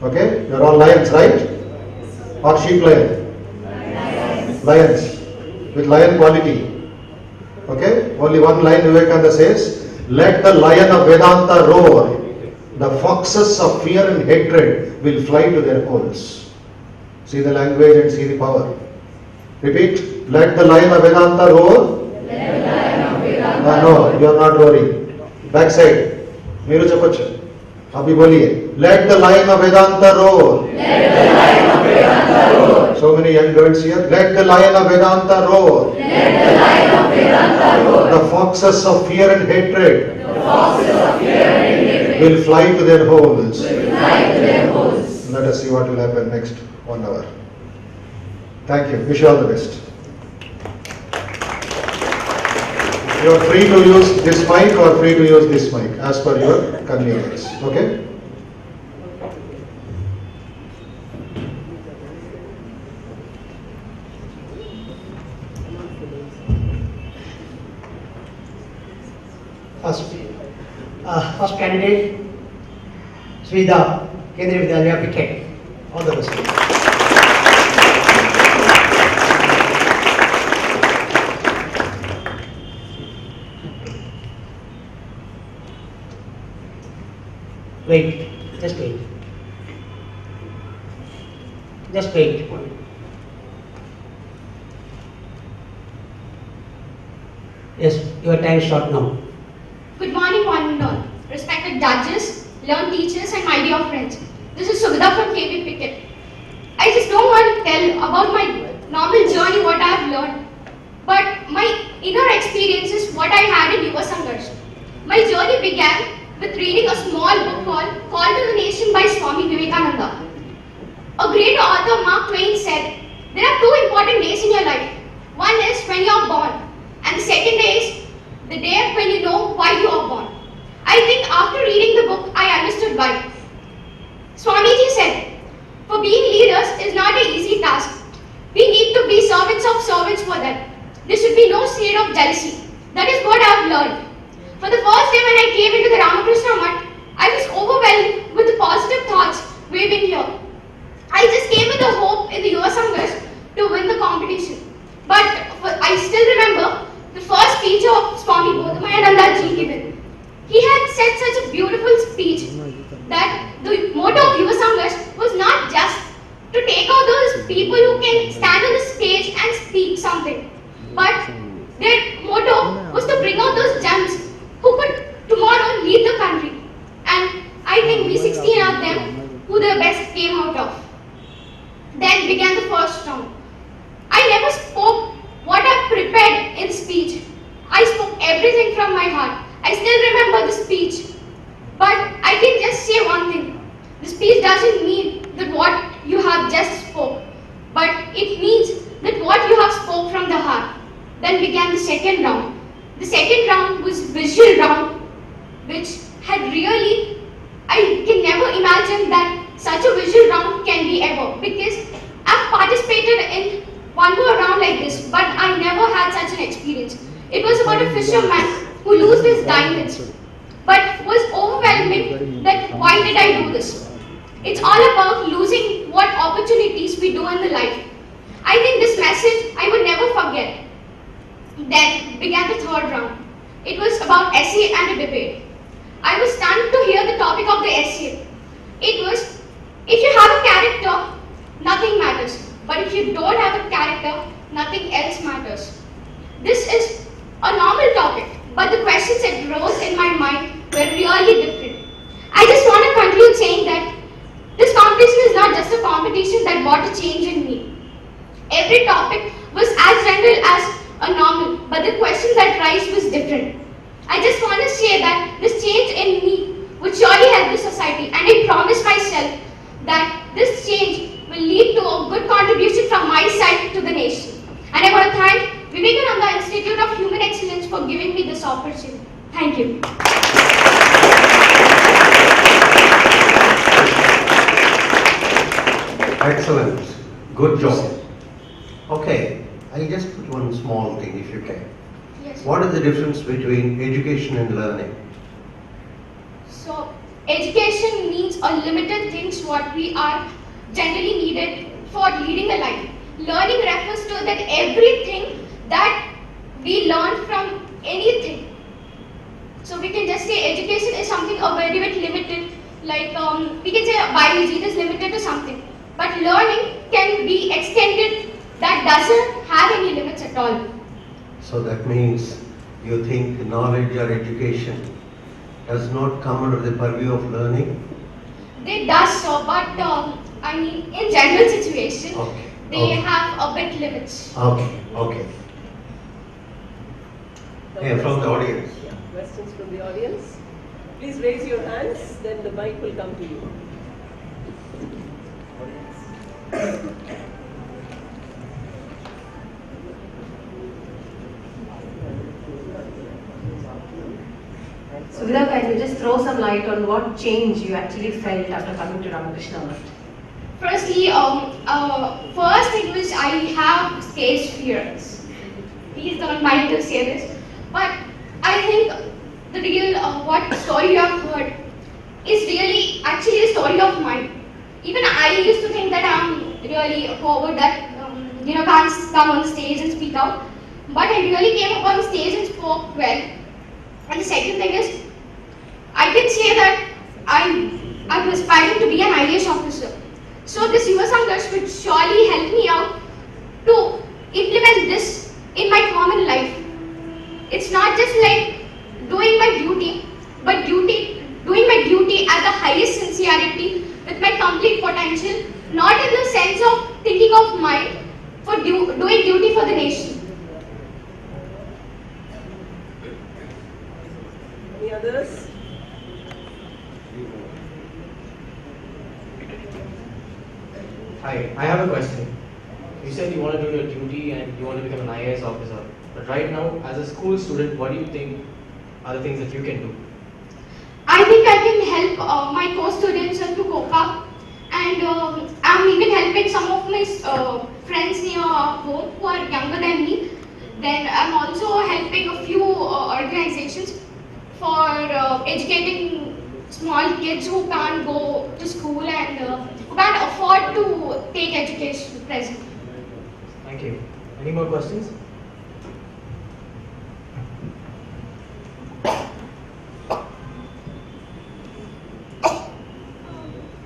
Okay, you're all lions, right? Or sheep lion? Lions. With lion quality. Okay, only one line Vivekananda says, let the lion of Vedanta roar. The foxes of fear and hatred will fly to their holes. See the language and see the power. Repeat, let the lion of Vedanta roar. No, you are not roaring. Backside. Meeru cheppochu. Abhi boliye. Let the lion of Vedanta roar. Let the lion of Vedanta roar. So many young girls here. Let the lion of Vedanta roar. Let the lion of Vedanta roar. The foxes of fear and hatred The foxes of fear and hatred will fly to their holes. will fly to their holes. Let us see what will happen next 1 hour. Thank you. Wish you all the best. You are free to use this mic or free to use this mic as per your convenience. Okay? First candidate, Sridhar, Kendriya Vidyalaya, BTech. All the best. Wait, just wait. Just wait. Yes, your time is short now. Good morning, one and all. Respected judges, learned teachers, and my dear friends. This is Subhida from KB Pickett. I just don't want to tell about my normal journey, what I have learned, but my inner experience is what I had in Yuva Sangharsh. My journey began with reading a small book called Call to the Nation by Swami Vivekananda. A great author, Mark Twain, said, there are two important days in your life. One is when you are born, and the second day is the day when you know why you are born. I think after reading the book, I understood why. Swamiji said, for being leaders is not an easy task. We need to be servants of servants for them. There should be no shade of jealousy. That is what I have learned. For the first day when I came into the Ramakrishna Mutt, I was overwhelmed with the positive thoughts waving here. I just came with the hope in the Yuva Sangharsh to win the competition. But I still remember the first speech of Swami Bodhamayananda ji given. He had said such a beautiful speech that the motto of Yuva Sangharsh was not just to take out those people who can stand on the stage and speak something, but their motto was to bring out those gems who could tomorrow lead the country. And I think we 16 of them who the best came out of. Then began the first round. I never spoke what I prepared in speech. I spoke everything from my heart. I still remember the speech. But I can just say one thing. The speech doesn't mean that what you have just spoke, but it means that what you have spoke from the heart. Then began the second round. The second round was visual round, which had really, I can never imagine that such a visual round can be ever, because I've participated in one more round like this, but I never had such an experience. It was about a fisherman who lost his diamonds, but was overwhelming that why did I do this? It's all about losing what opportunities we do in the life. I think this message I would never forget. Then began the third round. It was about essay and a debate. I was stunned to hear the topic of the essay. It was, if you have a character, nothing matters. But if you don't have a character, nothing else matters. This is a normal topic, but the questions that rose in my mind were really different. I just want to conclude saying that this competition is not just a competition that brought a change in me. Every topic was as general as a normal, but the questions that rise was different. I just want to say that this change in me would surely help the society, and I promise myself that this change will lead to a good contribution from my side to the nation. And I want to thank Vivekananda Institute of Human Excellence for giving me this opportunity. Thank you. Excellent. Good job. Okay, I'll just put one small thing if you can. Yes. What is the difference between education and learning? So, education means a limited things what we are generally needed for leading a life. Learning refers to that everything that we learn from anything. So we can just say education is something a very bit limited, like we can say biology it is limited to something. But learning can be extended that doesn't have any limits at all. So that means you think knowledge or education does not come under the purview of learning? They does so, but I mean in general situation, Okay. they Okay. have a bit limits. Okay, okay. Yeah, from the audience. Yeah, questions from the audience? Please raise your hands, then the mic will come to you. Sugita, can you just throw some light on what change you actually felt after coming to Ramakrishna Mutt? Firstly, first thing was I have stage fears. Please don't mind to say this, but I think the real what story you have heard is really actually a story of mine. Even I used to think that I'm really forward that can't come on stage and speak out, but I really came up on stage and spoke well. And the second thing is, I can say that I'm aspiring to be an IAS officer. So this Yuva Sangharsh would surely help me out to implement this in my common life. It's not just like doing my duty, but doing my duty at the highest sincerity with my complete potential, not in the sense of thinking of mine, for doing duty for the nation. Any others? Hi, I have a question. You said you want to do your duty and you want to become an IAS officer. But right now, as a school student, what do you think are the things that you can do? I think I can help my co-students to cope up, and I'm even helping some of my friends near home who are younger than me. Then I'm also helping a few organizations for educating small kids who can't go to school and who can't afford to take education present. Thank you. Any more questions?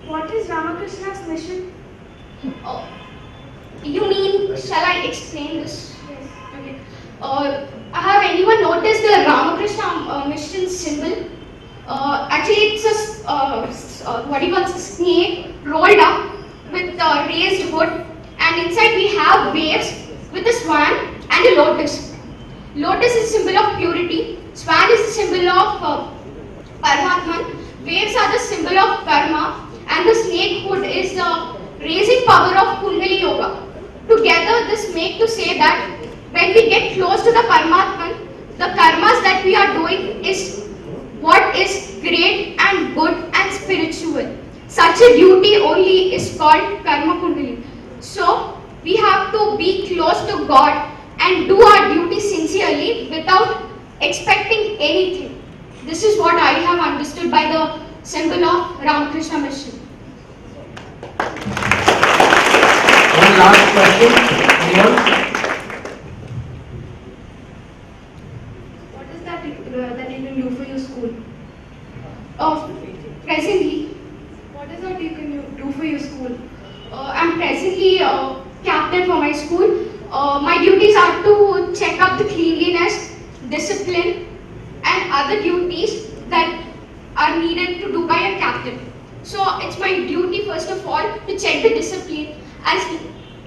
What is Ramakrishna's mission? Oh, you mean, shall I explain this? Yes. Okay. Have anyone noticed the Ramakrishna mission symbol? Actually, it's a snake rolled up with a raised hood, and inside we have waves with a swan and a lotus. Lotus is a symbol of purity. Swan is a symbol of Paramatman. Waves are the symbol of karma, and the snake hood is the raising power of Kundalini Yoga. Together, this make to say that when we get close to the Paramatman, the karmas that we are doing is what is great and good and spiritual. Such a duty only is called Karma Kundalini. So, we have to be close to God and do our duty sincerely without expecting anything. This is what I have understood by the symbol of Ramakrishna Mission. One last question. Anyone? What is that you can do for your school? Presently, what is that you can do for your school? I'm presently captain for my school. My duties are to check up the cleanliness, discipline, and other duties that are needed to do by a captain. So it's my duty first of all to check the discipline, as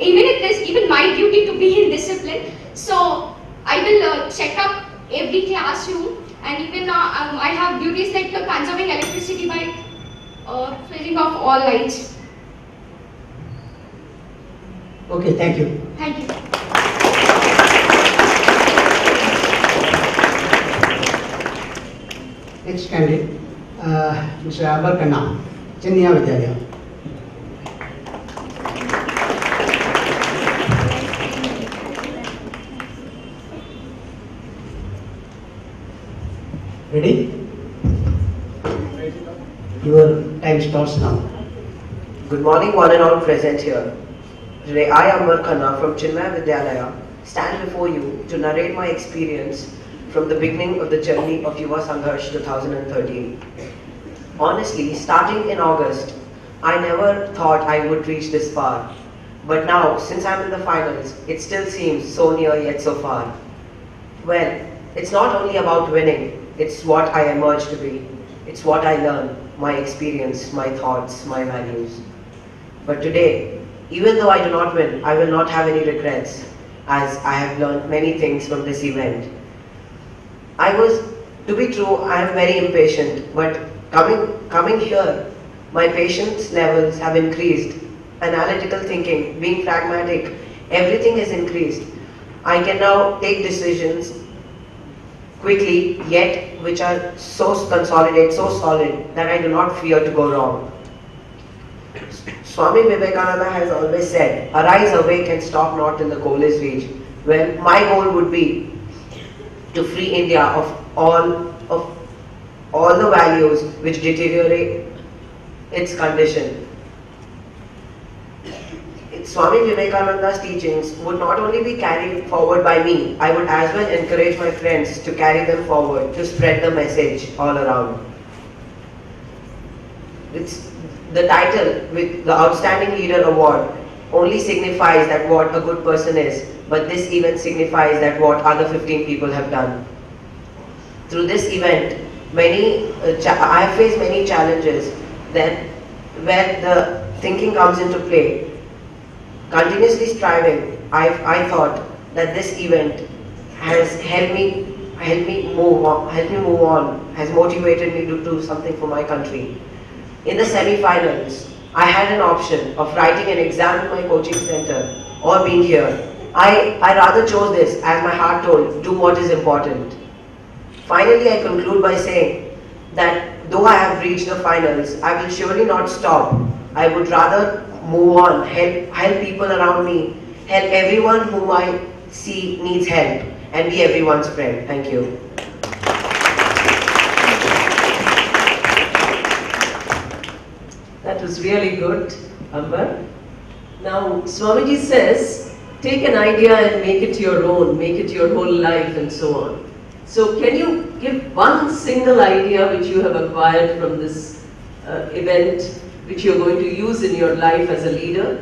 even it is even my duty to be in discipline. So I will check up every classroom, and even I have duties like conserving electricity by switching off all lights. Okay, thank you. Thank you. Next candidate, Mr. Abar Khanna, Chennaiya Vidyalaya. Ready? time starts now. Good morning, one and all present here. Today, I, Amar Khanna from Chinmaya Vidyalaya, stand before you to narrate my experience from the beginning of the journey of Yuva Sangharsh 2013. Honestly, starting in August, I never thought I would reach this far. But now, since I'm in the finals, it still seems so near yet so far. Well, it's not only about winning, it's what I emerge to be. It's what I learn, my experience, my thoughts, my values. But today, even though I do not win, I will not have any regrets, as I have learned many things from this event. To be true, I am very impatient, but coming here, my patience levels have increased. Analytical thinking, being pragmatic, everything has increased. I can now take decisions quickly, yet which are so consolidated, so solid, that I do not fear to go wrong. Swami Vivekananda has always said, arise, awake and stop not till the goal is reached. Well, my goal would be to free India of all the values which deteriorate its condition. Swami Vivekananda's teachings would not only be carried forward by me, I would as well encourage my friends to carry them forward, to spread the message all around. The title with the Outstanding Leader Award only signifies that what a good person is, but this event signifies that what other 15 people have done. Through this event, I have faced many challenges. Then, where the thinking comes into play, continuously striving, I thought that this event has helped me move on, has motivated me to do something for my country. In the semi-finals, I had an option of writing an exam in my coaching center or being here. I rather chose this, as my heart told, do what is important. Finally, I conclude by saying that though I have reached the finals, I will surely not stop. I would rather move on, help people around me, help everyone whom I see needs help, and be everyone's friend. Thank you. That was really good, Amber. Now, Swamiji says, take an idea and make it your own, make it your whole life and so on. So can you give one single idea which you have acquired from this event, which you're going to use in your life as a leader?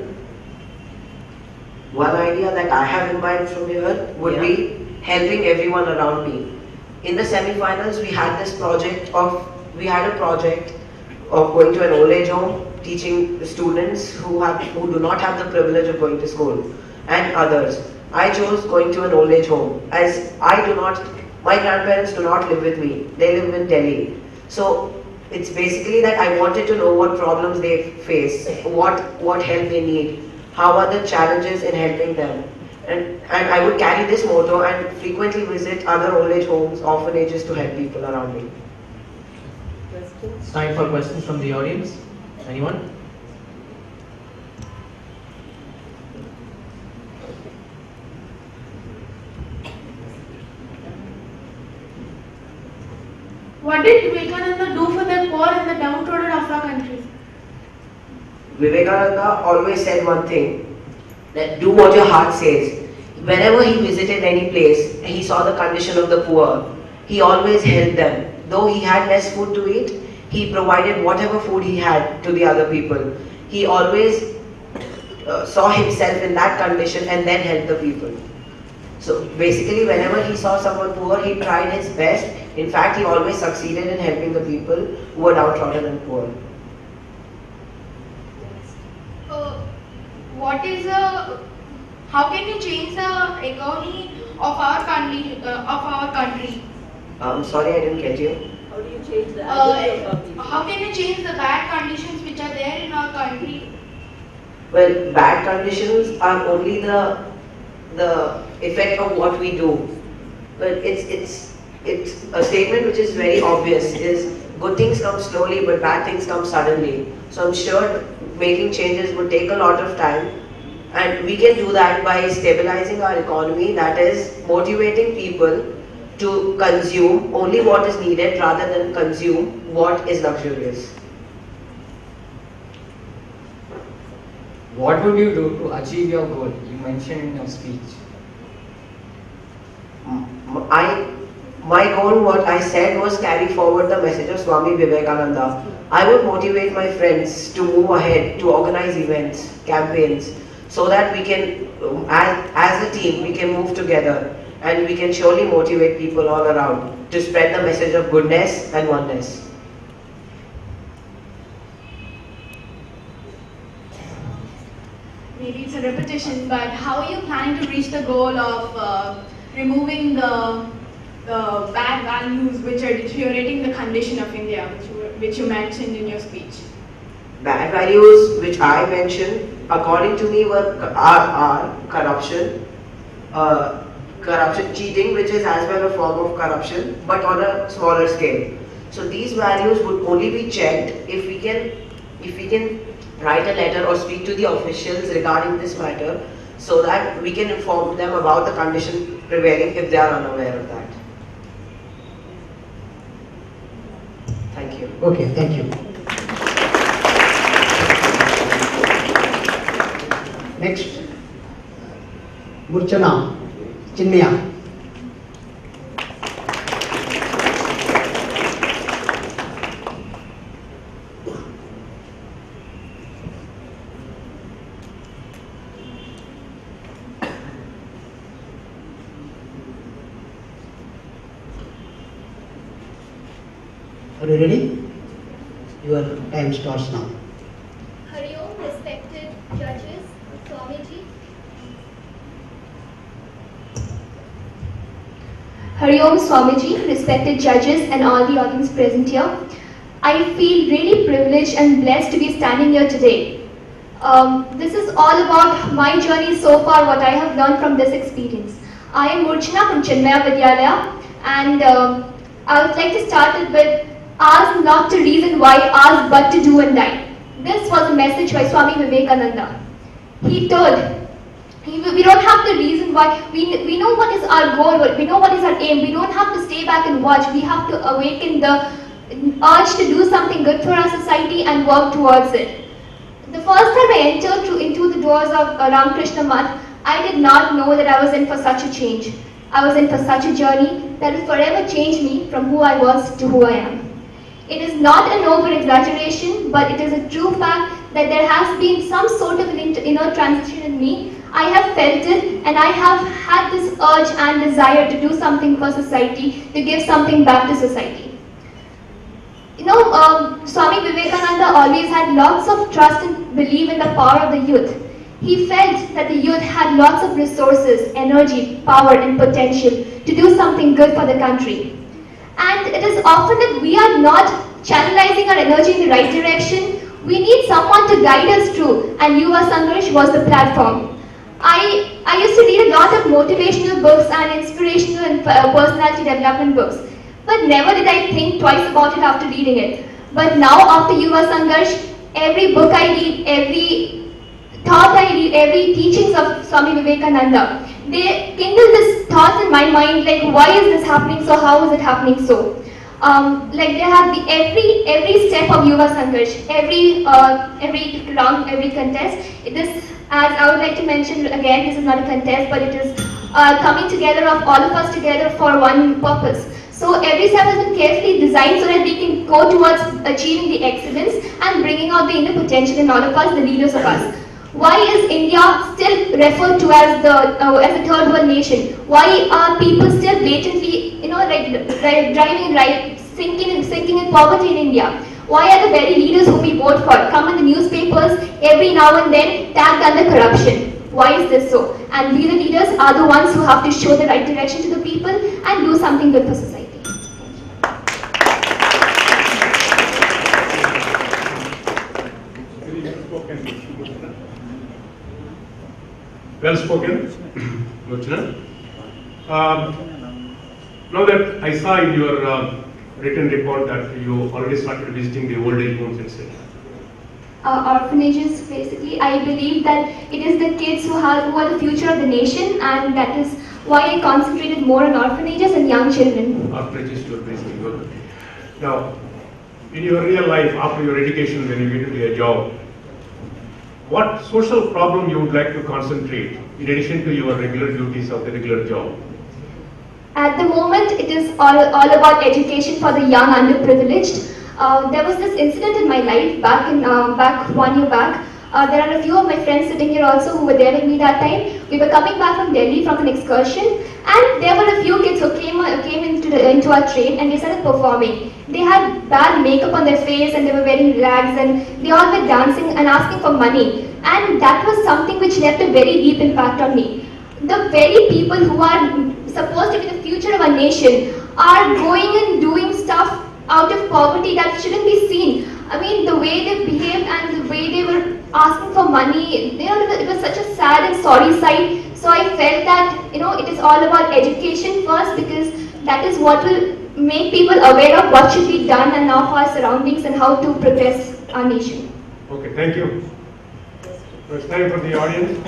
One idea that I have in mind from here would be helping everyone around me. In the semi-finals, we had a project of going to an old age home, teaching the students who do not have the privilege of going to school, and others. I chose going to an old age home, as my grandparents do not live with me, they live in Delhi. So it's basically that I wanted to know what problems they face, what help they need, how are the challenges in helping them. And I would carry this motto and frequently visit other old age homes, orphanages to help people around me. It's time for questions from the audience. Anyone? What did Vivekananda do for the poor and the downtrodden of our country? Vivekananda always said one thing, that do what your heart says. Whenever he visited any place, he saw the condition of the poor, he always helped them. Though he had less food to eat, he provided whatever food he had to the other people. He always saw himself in that condition and then helped the people. So basically, whenever he saw someone poor, he tried his best. In fact, he always succeeded in helping the people who were downtrodden and poor. How can you change the economy of our country? I'm sorry, I didn't get you. How do you change the attitude of our people? How can you change the bad conditions which are there in our country? Well, bad conditions are only the effect of what we do. But it's a statement which is very obvious, is good things come slowly but bad things come suddenly. So I'm sure making changes would take a lot of time, and we can do that by stabilizing our economy, that is motivating people to consume only what is needed rather than consume what is luxurious. What would you do to achieve your goal? You mentioned in your speech. My goal, what I said, was carry forward the message of Swami Vivekananda. I would motivate my friends to move ahead, to organize events, campaigns, so that we can, as a team, we can move together and we can surely motivate people all around to spread the message of goodness and oneness. Maybe it's a repetition, but how are you planning to reach the goal of removing the bad values which are deteriorating the condition of India, which you mentioned in your speech? Bad values which I mentioned, according to me, are corruption, cheating, which is as well a form of corruption, but on a smaller scale. So these values would only be checked if we can write a letter or speak to the officials regarding this matter, so that we can inform them about the condition prevailing if they are unaware of that. Thank you. Okay, thank you. Next, Murchana, Chinmaya. Are you ready? Your time starts now. Hari Om, respected judges, Swamiji. Hari Om, Swamiji, respected judges and all the audience present here. I feel really privileged and blessed to be standing here today. This is all about my journey so far, what I have learned from this experience. I am Murchana from Chinmaya Vidyalaya, and I would like to start it with ask not to reason why, ask but to do and die. This was a message by Swami Vivekananda. He told, we don't have to reason why, we know what is our goal, we know what is our aim, we don't have to stay back and watch, we have to awaken the urge to do something good for our society and work towards it. The first time I entered into the doors of Ramakrishna Math, I did not know that I was in for such a change. I was in for such a journey that will forever change me from who I was to who I am. It is not an over-exaggeration, but it is a true fact that there has been some sort of an inner transition in me. I have felt it, and I have had this urge and desire to do something for society, to give something back to society. Swami Vivekananda always had lots of trust and belief in the power of the youth. He felt that the youth had lots of resources, energy, power and potential to do something good for the country. And it is often that we are not channelizing our energy in the right direction. We need someone to guide us through, and Yuva Sangharsh was the platform. I used to read a lot of motivational books and inspirational and personality development books, but never did I think twice about it after reading it. But now after Yuva Sangharsh, every book I read, every thought I read, every teachings of Swami Vivekananda, they kindle this thought in my mind, like why is this happening so, how is it happening so? Like they have every step of Yuva Sangharsh, every round, every contest. It is, as I would like to mention again, this is not a contest, but it is coming together of all of us together for one purpose. So every step has been carefully designed so that we can go towards achieving the excellence and bringing out the inner potential in all of us, the leaders of us. Why is India still referred to as a third world nation? Why are people still blatantly, sinking in poverty in India? Why are the very leaders whom we vote for come in the newspapers every now and then tagged under corruption? Why is this so? And we the leaders are the ones who have to show the right direction to the people and do something good for society. Well spoken, Murchana. Now that I saw in your written report that you already started visiting the old age homes and stuff. Orphanages, basically. I believe that it is the kids who are the future of the nation, and that is why I concentrated more on orphanages and young children. Orphanages, you are basically good. Now, in your real life, after your education, when you get into a job, what social problem you would like to concentrate in addition to your regular duties of the regular job? At the moment, it is all about education for the young underprivileged. There was this incident in my life back 1 year back. There are a few of my friends sitting here also who were there with me that time. We were coming back from Delhi from an excursion, and there were a few kids who came into our train and they started performing. They had bad makeup on their face and they were wearing rags and they all were dancing and asking for money. And that was something which left a very deep impact on me. The very people who are supposed to be the future of our nation are going and doing stuff out of poverty that shouldn't be seen. I mean, the way they behaved and the way they were asking for money, it was such a sad and sorry sight. So I felt that, it is all about education first, because that is what will make people aware of what should be done and of our surroundings and how to progress our nation. Okay, thank you. So it's time for the audience.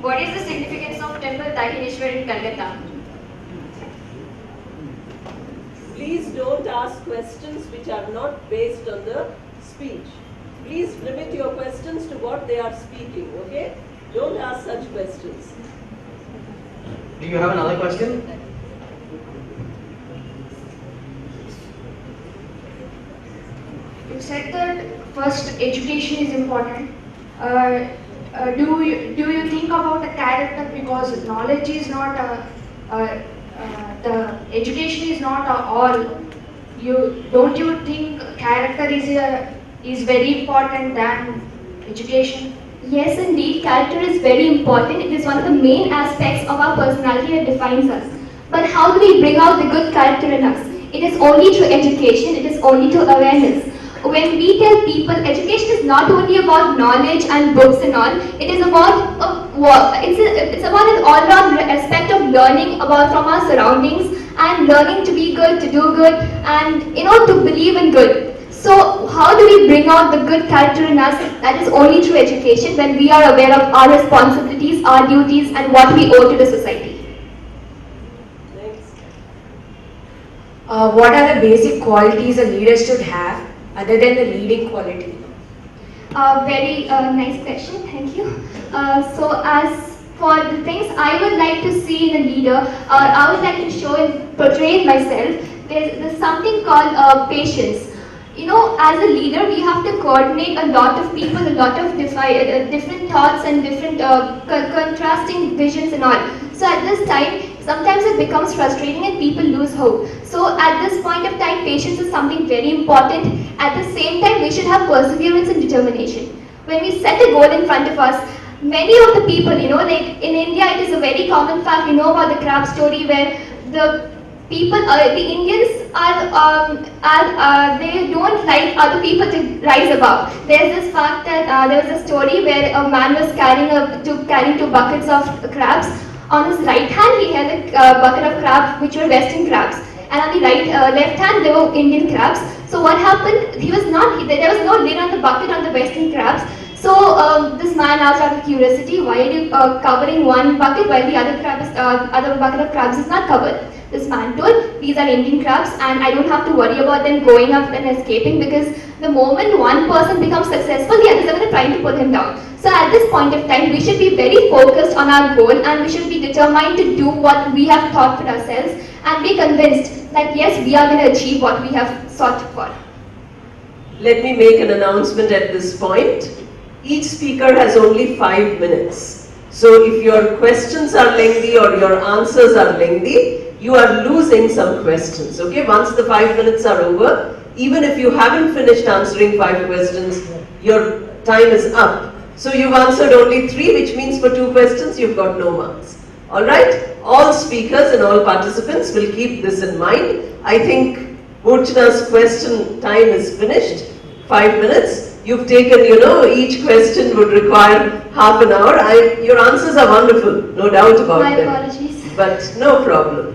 What is the significance of Temple Dakineshwar in Calcutta? Please don't ask questions which are not based on the speech. Please limit your questions to what they are speaking, okay? Don't ask such questions. Do you have another question? You said that first education is important. Do you think about the character, because knowledge is not the education is not all. Don't you think character is very important than education? Yes, indeed, character is very important. It is one of the main aspects of our personality that defines us. But how do we bring out the good character in us? It is only through education, it is only through awareness. When we tell people education is not only about knowledge and books and all, it is about it's about an all-round aspect of learning about from our surroundings and learning to be good, to do good, and to believe in good. So how do we bring out the good character in us? That is only through education, when we are aware of our responsibilities, our duties, and what we owe to the society. What are the basic qualities a leader should have other than the leading quality? Very nice question, thank you. So as for the things I would like to see in a leader, I would like to show and portray myself, there's something called patience. As a leader, we have to coordinate a lot of people, a lot of different thoughts and different contrasting visions and all. So at this time, sometimes it becomes frustrating and people lose hope. So at this point of time, patience is something very important. At the same time, we should have perseverance and determination. When we set a goal in front of us, many of the people, like in India, it is a very common fact, about the crab story, where the people, the Indians they don't like other people to rise above. There's this fact that there was a story where a man was carrying two buckets of crabs. On his right hand, he held a bucket of crabs, which were Western crabs, and on the left hand, they were Indian crabs. So what happened? There was no lid on the bucket on the Western crabs. So this man asked out of curiosity, why are you covering one bucket while the other bucket of crabs is not covered? This man told, these are Indian crabs and I don't have to worry about them going up and escaping, because the moment one person becomes successful, the others are trying to pull him down. So at this point of time, we should be very focused on our goal and we should be determined to do what we have thought for ourselves and be convinced that yes, we are going to achieve what we have sought for. Let me make an announcement at this point. Each speaker has only 5 minutes. So if your questions are lengthy or your answers are lengthy, you are losing some questions, okay? Once the 5 minutes are over, even if you haven't finished answering 5 questions, your time is up. So you've answered only 3, which means for 2 questions, you've got no marks. Alright? All speakers and all participants will keep this in mind. I think Murchana's question time is finished. 5 minutes. You've taken, each question would require half an hour. Your answers are wonderful, no doubt about My them. apologies. But no problem.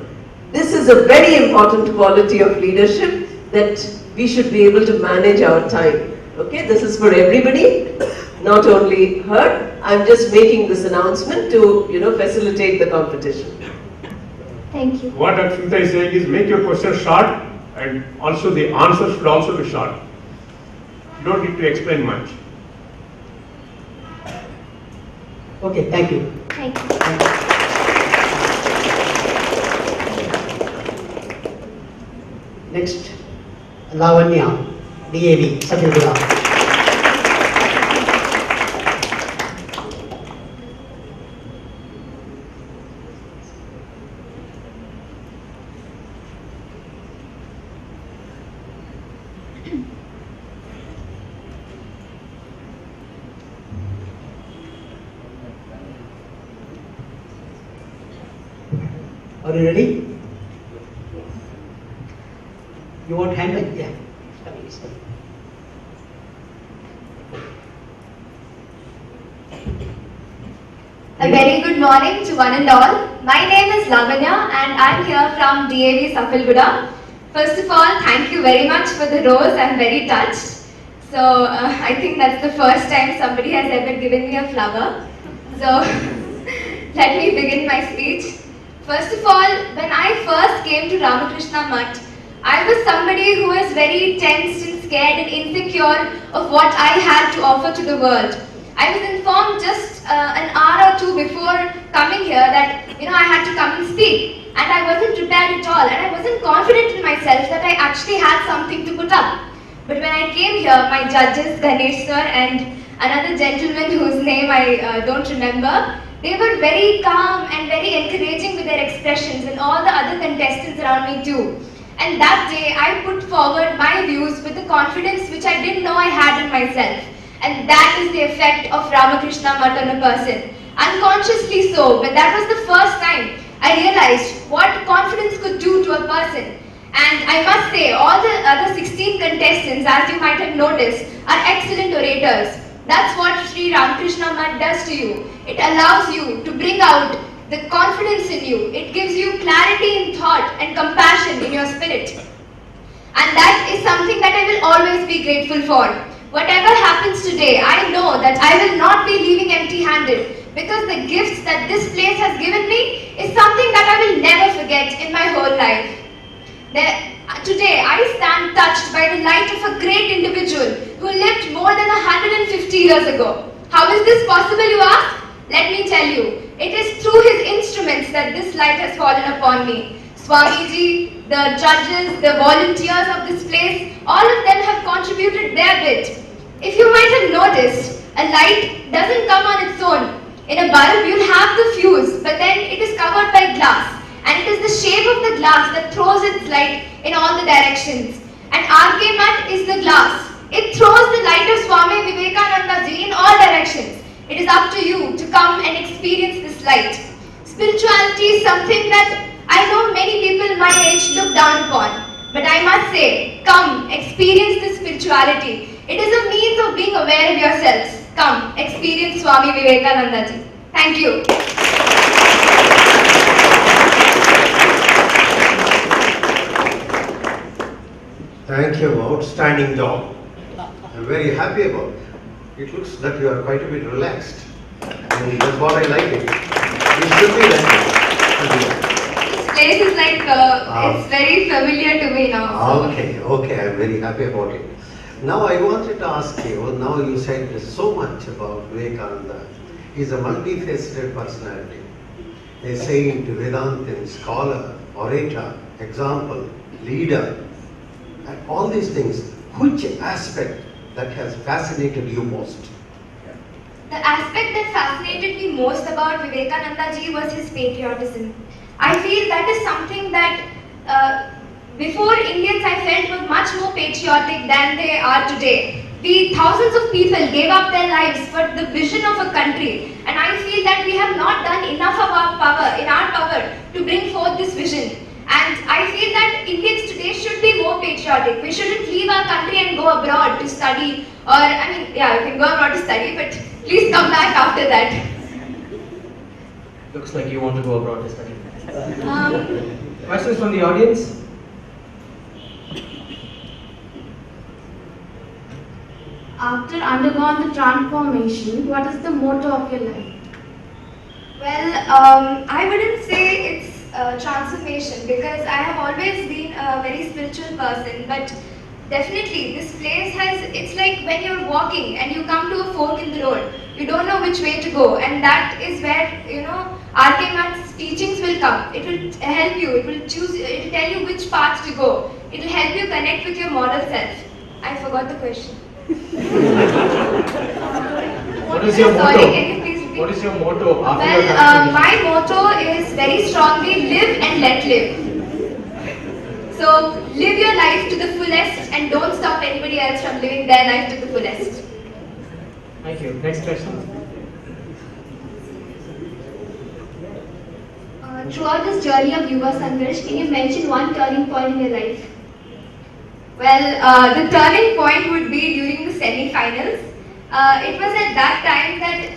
This is a very important quality of leadership, that we should be able to manage our time. Okay, this is for everybody, not only her. I'm just making this announcement to, facilitate the competition. Thank you. What Akshita is saying is make your question short and also the answer should also be short. You don't need to explain much. Okay, thank you. Thank you. Next, Lavanya, DAV, Satyagura. Are you ready? You want hand? Yeah. A very good morning to one and all. My name is Lavanya and I'm here from DAV Safalguda. First of all, thank you very much for the rose. I'm very touched. So I think that's the first time somebody has ever given me a flower. So let me begin my speech. First of all, when I first came to Ramakrishna Mutt, I was somebody who was very tensed and scared and insecure of what I had to offer to the world. I was informed just an hour or two before coming here that I had to come and speak, and I wasn't prepared at all, and I wasn't confident in myself that I actually had something to put up. But when I came here, my judges, Ganesh sir and another gentleman whose name I don't remember, they were very calm and very encouraging with their expressions, and all the other contestants around me too. And that day, I put forward my views with the confidence which I didn't know I had in myself. And that is the effect of Ramakrishna Mutt on a person. Unconsciously so, but that was the first time I realized what confidence could do to a person. And I must say, all the other 16 contestants, as you might have noticed, are excellent orators. That's what Sri Ramakrishna Mutt does to you. It allows you to bring out the confidence in you. It gives you clarity in thought and compassion in your spirit. And that is something that I will always be grateful for. Whatever happens today, I know that I will not be leaving empty-handed, because the gifts that this place has given me is something that I will never forget in my whole life. Today, I stand touched by the light of a great individual who lived more than 150 years ago. How is this possible, you ask? Let me tell you, it is through his instruments that this light has fallen upon me. Swamiji, the judges, the volunteers of this place, all of them have contributed their bit. If you might have noticed, a light doesn't come on its own. In a bulb, you'll have the fuse, but then it is covered by glass. And it is the shape of the glass that throws its light in all the directions. And RK Mutt is the glass. It throws the light of Swami Vivekananda Ji in all directions. It is up to you to come and experience this light. Spirituality is something that I know many people my age look down upon. But I must say, come, experience this spirituality. It is a means of being aware of yourselves. Come, experience Swami Vivekananda Ji. Thank you. Thank you, outstanding job. I'm very happy about it. It looks that you are quite a bit relaxed. And that's what I like it. You should be like it. This place is like, it's very familiar to me now. So. Okay, I'm very happy about it. Now I wanted to ask you, now you said so much about Vivekananda. He's a multifaceted personality. A saint, Vedantin, scholar, orator, example, leader, and all these things. Which aspect that has fascinated you most? The aspect that fascinated me most about Vivekananda Ji was his patriotism. I feel that is something that before Indians I felt were much more patriotic than they are today. Thousands of people gave up their lives for the vision of a country, and I feel that we have not done enough of in our power to bring forth this vision. And I feel that Indians today should be more patriotic. We shouldn't leave our country and go abroad to study, or you can go abroad to study, but please come back after that. Looks like you want to go abroad to study. Questions from the audience? After undergone the transformation, what is the motto of your life? Well, I wouldn't say it's transformation, because I have always been a very spiritual person, but definitely this place it's like when you're walking and you come to a fork in the road, you don't know which way to go, and that is where, RK Math's teachings will come. It will help you, it will tell you which path to go. It will help you connect with your moral self. I forgot the question. What is your Sorry, motto? can you please repeat? What is your motto after your Well, transformation? my motto is very strongly live and let live. So live your life to the fullest and don't stop anybody else from living their life to the fullest. Thank you. Next question. Throughout this journey of Yuva Sangharsh, can you mention one turning point in your life? Well, the turning point would be during the semi-finals. It was at that time that,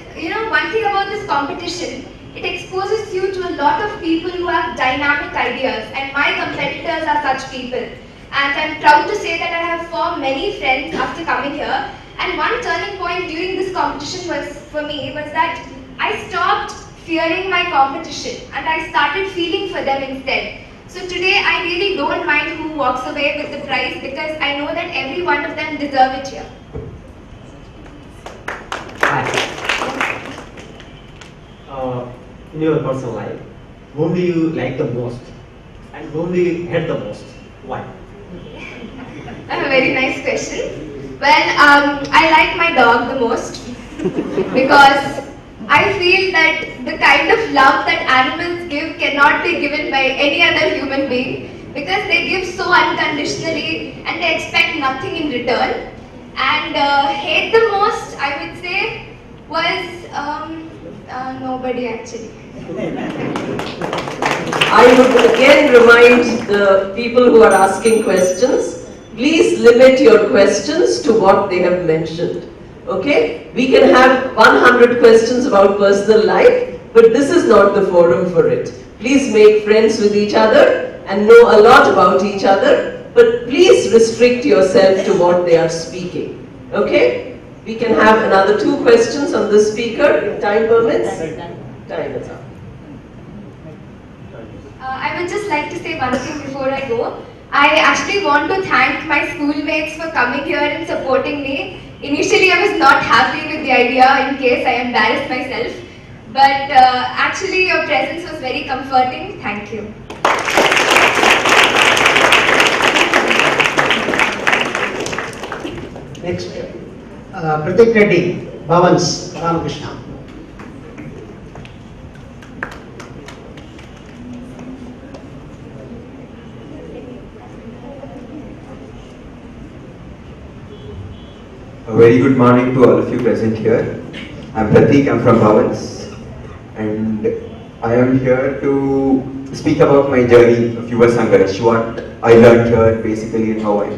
one thing about this competition, it exposes you to a lot of people who have dynamic ideas, and my competitors are such people. And I'm proud to say that I have formed many friends after coming here. And one turning point during this competition for me was that I stopped fearing my competition and I started feeling for them instead. So today I really don't mind who walks away with the prize, because I know that every one of them deserve it here. In your personal life, whom do you like the most and whom do you hate the most? Why? A very nice question. Well, I like my dog the most because I feel that the kind of love that animals give cannot be given by any other human being, because they give so unconditionally and they expect nothing in return. And hate the most, I would say, was nobody actually. I would again remind the people who are asking questions, please limit your questions to what they have mentioned. Okay? We can have 100 questions about personal life, but this is not the forum for it. Please make friends with each other and know a lot about each other, but please restrict yourself to what they are speaking. Okay? We can have another 2 questions on the speaker, if time permits. Time is up. I would just like to say one thing before I go. I actually want to thank my schoolmates for coming here and supporting me. Initially, I was not happy with the idea in case I embarrassed myself. But actually, your presence was very comforting. Thank you. Next, Pratik Reddy, Bhavans, Ramakrishna. A very good morning to all of you present here. I'm Pratik, I'm from Bhavans, and I am here to speak about my journey of Yuva Sangharsh, what I learned here basically and how I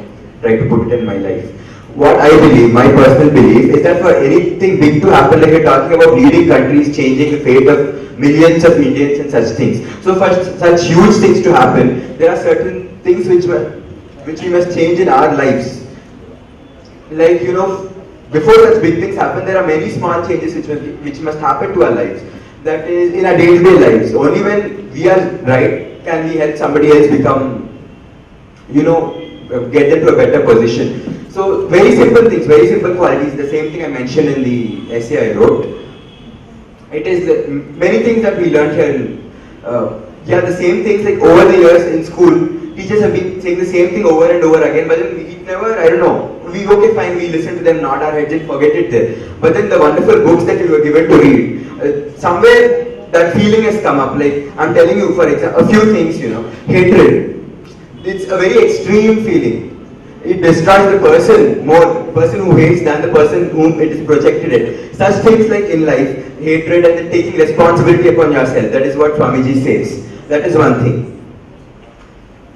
try to put it in my life. What I believe, my personal belief, is that for anything big to happen, like you're talking about leading countries, changing the fate of millions of Indians and such things. So for such huge things to happen, there are certain things which we must change in our lives. Like, before such big things happen, there are many small changes which must happen to our lives. That is, in our day-to-day lives. Only when we are right can we help somebody else become, get them to a better position. So, very simple things, very simple qualities. The same thing I mentioned in the essay I wrote. It is many things that we learned here. The same things, like over the years in school, teachers have been saying the same thing over and over again, but then we never, I don't know, okay fine, we listen to them, nod our heads and forget it there. But then the wonderful books that we were given to read, somewhere that feeling has come up. Like, I'm telling you, for example, a few things, hatred. It's a very extreme feeling. It destroys the person more, the person who hates than the person whom it is projected at. Such things like in life, hatred and then taking responsibility upon yourself. That is what Swamiji says. That is one thing.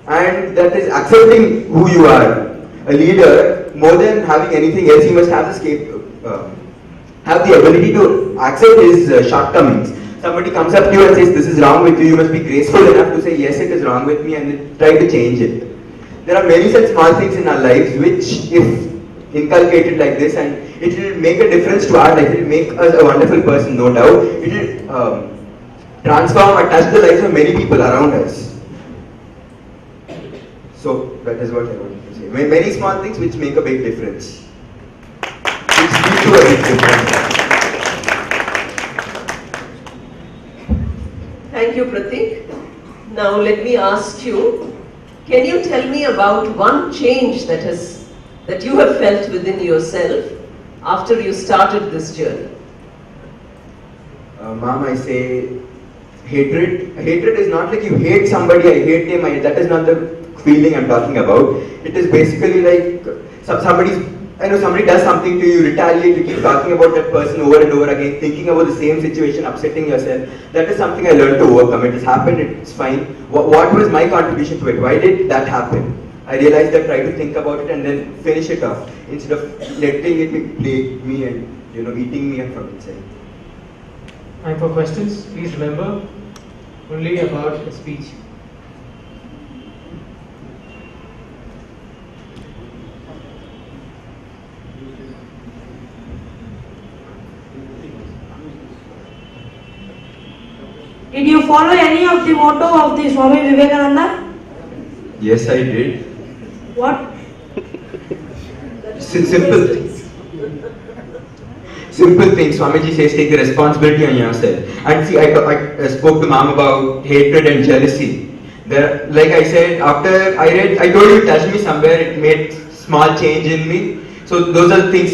And that is accepting who you are. A leader, more than having anything else, he must have the ability to accept his shortcomings. Somebody comes up to you and says, this is wrong with you, you must be graceful enough to say, yes, it is wrong with me, and then try to change it. There are many such small things in our lives which, if inculcated like this, and it will make a difference to our life, it will make us a wonderful person, no doubt. It will transform or touch the lives of many people around us. So that is what I wanted to say. Many small things which make a big difference. Which lead to a big difference. Thank you, Pratik. Now let me ask you, can you tell me about one change that you have felt within yourself after you started this journey? Mom, I say hatred. Hatred is not like you hate somebody, I hate him, that is not the feeling I'm talking about. It is basically like somebody does something to you, retaliate, you keep talking about that person over and over again, thinking about the same situation, upsetting yourself. That is something I learned to overcome. It has happened, it's fine. What was my contribution to it? Why did that happen? I realized that, try to think about it and then finish it off, instead of letting it plague me and eating me up from inside. And for questions, please remember only about a speech. Did you follow any of the motto of the Swami Vivekananda? Yes, I did. What? Simple things. Simple things. Swamiji says take the responsibility on yourself. And see, I spoke to Mom about hatred and jealousy. Like I said, after I read, I told you it touched me somewhere, it made small change in me. So those are the things,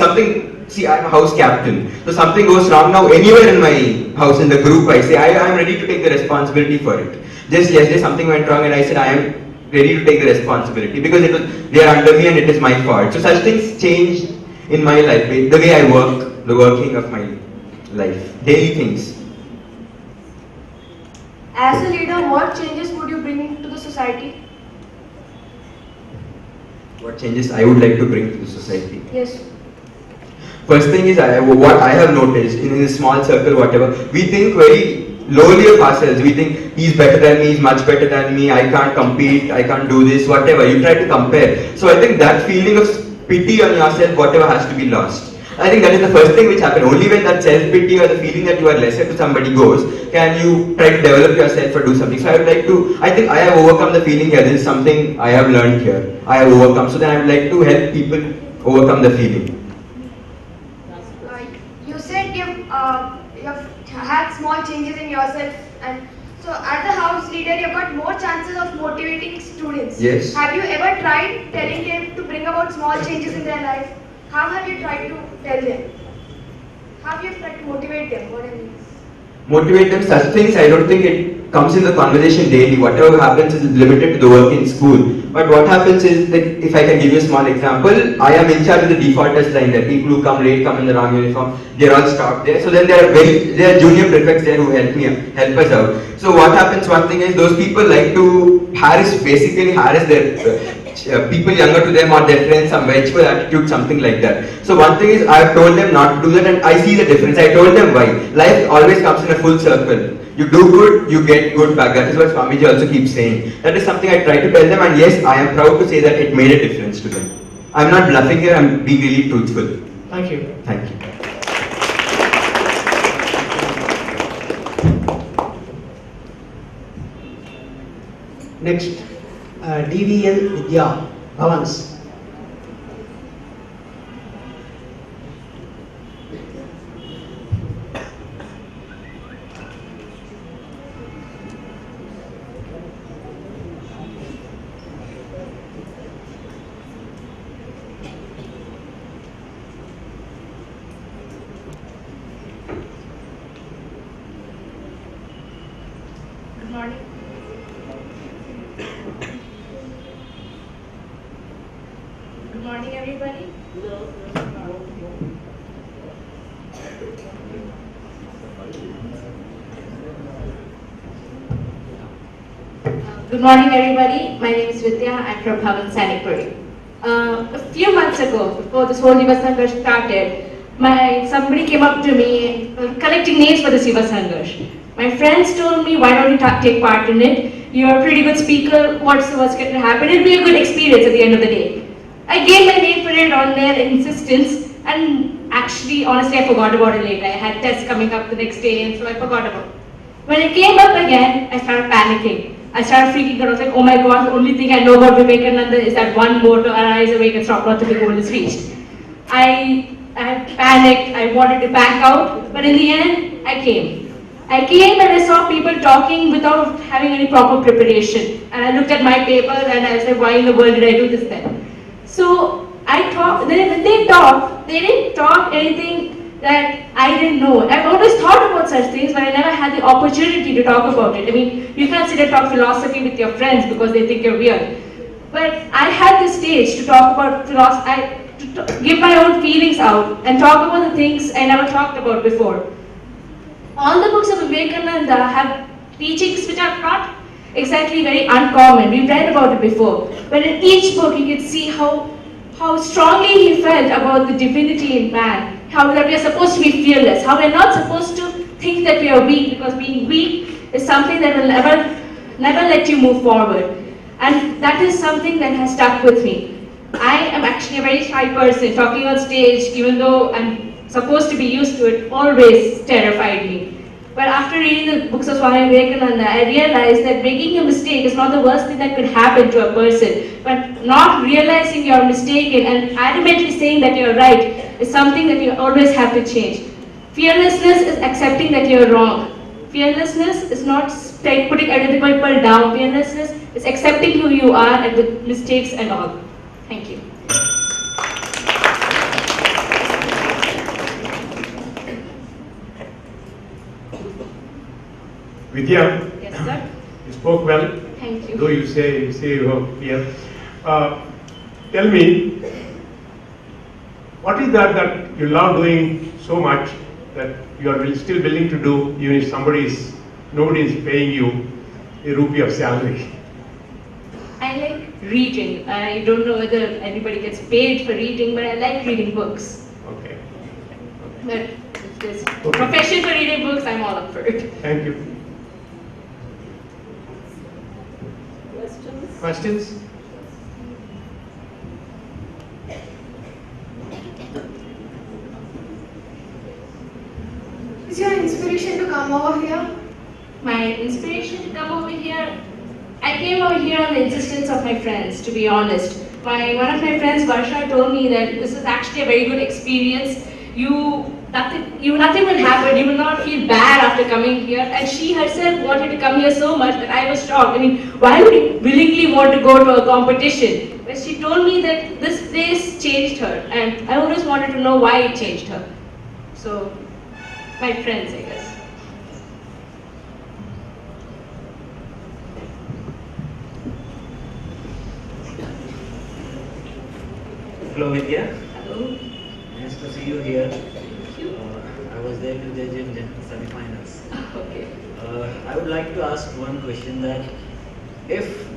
see, I'm a house captain. So something goes wrong now anywhere in my house, in the group, I say, I am ready to take the responsibility for it. Just yesterday something went wrong and I said, I am ready to take the responsibility because they are under me and it is my fault. So such things changed in my life, the way I work, the working of my life, daily things. As a leader, what changes would you bring into the society? What changes I would like to bring to the society? Yes. First thing is, what I have noticed in a small circle, whatever, we think very lowly of ourselves. We think he's better than me, he's much better than me, I can't compete, I can't do this, whatever. You try to compare. So I think that feeling of pity on yourself, whatever, has to be lost. I think that is the first thing which happens. Only when that self-pity or the feeling that you are lesser to somebody goes, can you try to develop yourself or do something. So I would like to, I think I have overcome the feeling here. This is something I have learned here. I have overcome. So then I would like to help people overcome the feeling. You said you've had small changes in yourself, and so as a house leader, you've got more chances of motivating students. Yes. Have you ever tried telling them to bring about small changes in their life? How have you tried to tell them? How have you tried to motivate them? What I mean? Motivate them, such things, I don't think it comes in the conversation daily. Whatever happens is limited to the work in school. But what happens is that, if I can give you a small example, I am in charge of the defaulters line there. People who come late, come in the wrong uniform, they're all stopped there. So then there are junior prefects there who help us out. So what happens, one thing is, those people like to basically harass their people younger to them or their friends, some vengeful attitude, something like that. So one thing is, I have told them not to do that and I see the difference. I told them why. Life always comes in a full circle. You do good, you get good back. That is what Swamiji also keeps saying. That is something I try to tell them, and yes, I am proud to say that it made a difference to them. I am not bluffing here, I am being really truthful. Thank you. Thank you. Next, DVL Vidya Bhavans. Good morning. Good morning, everybody. Good morning, everybody. My name is Vidya. I'm from Bhavan Sanipuri. A few months ago, before this whole Yuva Sangharsh started, somebody came up to me collecting names for the Yuva Sangharsh. My friends told me, why don't you take part in it? You're a pretty good speaker. What's going to happen? It'll be a good experience at the end of the day. I gave my name for it on their insistence, and actually, honestly, I forgot about it later. I had tests coming up the next day, and so I forgot about it. When it came up again, I started panicking. I started freaking out. I was like, oh my God, the only thing I know about Vivekananda is that one motto, arise, awake, and stop not till the goal is reached. I panicked, I wanted to back out, but in the end, I came. I came and I saw people talking without having any proper preparation. And I looked at my paper and I said, why in the world did I do this then? So I talked, when they talked, they didn't talk anything that I didn't know. I've always thought about such things, but I never had the opportunity to talk about it. I mean, you can't sit and talk philosophy with your friends because they think you're weird. But I had this stage to talk about philosophy, to give my own feelings out and talk about the things I never talked about before. All the books of Vivekananda have teachings which are not exactly very uncommon. We've read about it before. But in each book you can see how strongly he felt about the divinity in man, how that we are supposed to be fearless, how we are not supposed to think that we are weak, because being weak is something that will never let you move forward. And that is something that has stuck with me. I am actually a very shy person. Talking on stage, even though I'm supposed to be used to it, always terrified me. But after reading the books of Swami Vivekananda, I realized that making a mistake is not the worst thing that could happen to a person. But not realizing you're mistaken and adamantly saying that you're right is something that you always have to change. Fearlessness is accepting that you're wrong. Fearlessness is not putting other people down. Fearlessness is accepting who you are and with mistakes and all. Thank you. Vidya, Yes, sir. you spoke well. Thank you. Though you say you have fear. Tell me, what is that you love doing so much that you are still willing to do even if nobody is paying you a rupee of salary? I like reading. I don't know whether anybody gets paid for reading, but I like reading books. Okay. But if there's profession for reading books, I'm all up for it. Thank you. Questions? Is your inspiration to come over here? My inspiration to come over here, I came over here on the insistence of my friends, to be honest. One of my friends, Varsha, told me that this is actually a very good experience. Nothing will happen, you will not feel bad after coming here. And she herself wanted to come here so much that I was shocked. I mean, why would you willingly want to go to a competition? But she told me that this place changed her, and I always wanted to know why it changed her. So, my friends, I guess. Hello Vidya. Hello. Nice to see you here. I was there to judge in the semi-finals. Okay. I would like to ask one question, that if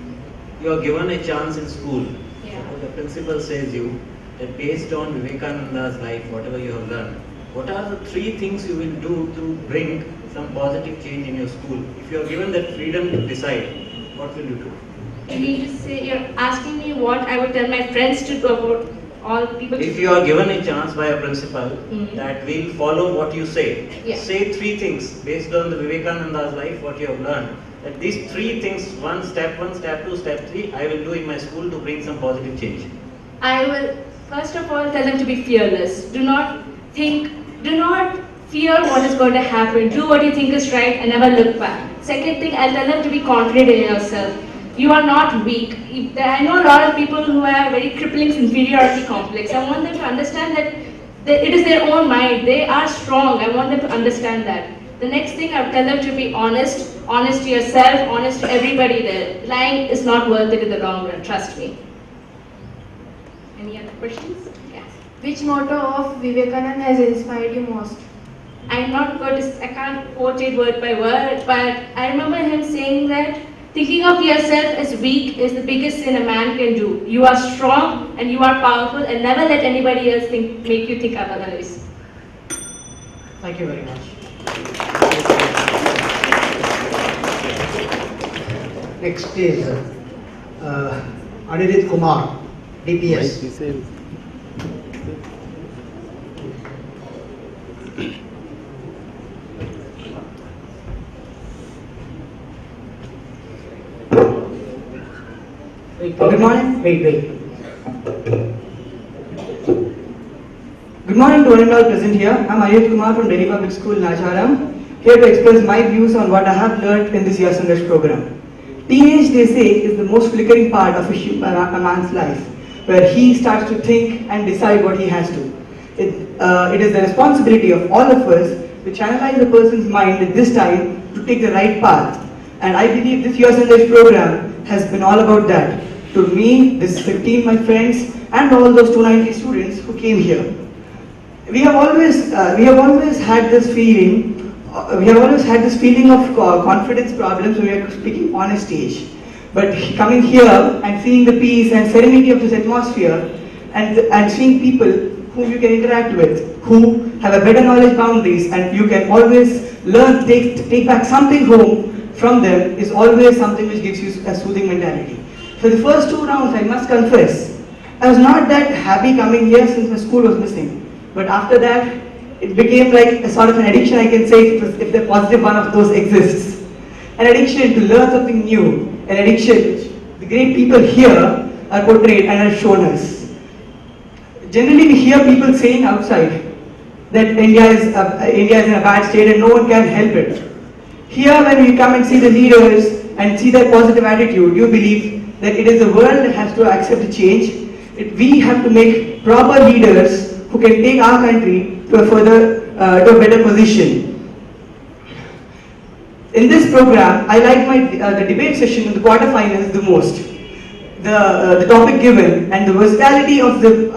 you are given a chance in school, suppose the principal says you that based on Vivekananda's life, whatever you have learned, what are the 3 things you will do to bring some positive change in your school? If you are given that freedom to decide, what will you do? You mean to say you're asking me what I would tell my friends to do about all people? If you are given a chance by a principal that will follow what you say, Yeah. say 3 things based on the Vivekananda's life, what you have learned. That these 3 things, step 1, step 2, step 3, I will do in my school to bring some positive change. I will first of all tell them to be fearless. Do not fear what is going to happen. Do what you think is right and never look back. Second thing, I'll tell them to be confident in yourself. You are not weak. I know a lot of people who have very crippling inferiority complex. I want them to understand that it is their own mind. They are strong. I want them to understand that. The next thing, I would tell them to be honest. Honest to yourself, honest to everybody there. Lying is not worth it in the long run, trust me. Any other questions? Yes. Which motto of Vivekananda has inspired you most? I can't quote it word by word, but I remember him saying that thinking of yourself as weak is the biggest sin a man can do. You are strong and you are powerful, and never let anybody else make you think otherwise. Thank you very much. Next is Anirudh Kumar, DPS. Good morning. Wait. Good morning to one and all present here. I'm Ayush Kumar from Delhi Public School, Nacharam, here to express my views on what I have learned in this year's Sundays program. Teenage, they say, is the most flickering part of a man's life, where he starts to think and decide what he has to. It is the responsibility of all of us to channelize a person's mind at this time to take the right path. And I believe this year's Sundays program has been all about that. To me, this 15 my friends, and all those 290 students who came here. We have always had this feeling. We have always had this feeling of confidence problems when we are speaking on a stage. But coming here and seeing the peace and serenity of this atmosphere, and seeing people whom you can interact with, who have a better knowledge boundaries, and you can always learn, take back something home from them, is always something which gives you a soothing mentality. For the first 2 rounds, I must confess, I was not that happy coming here since my school was missing. But after that, it became like a sort of an addiction, I can say, if the positive one of those exists. An addiction to learn something new, an addiction which the great people here are portrayed and are shown us. Generally, we hear people saying outside that India is in a bad state and no one can help it. Here, when we come and see the leaders and see their positive attitude, you believe that it is the world that has to accept the change. We have to make proper leaders who can take our country to a better position. In this program, I like the debate session in the quarterfinals the most. The topic given and the versatility of the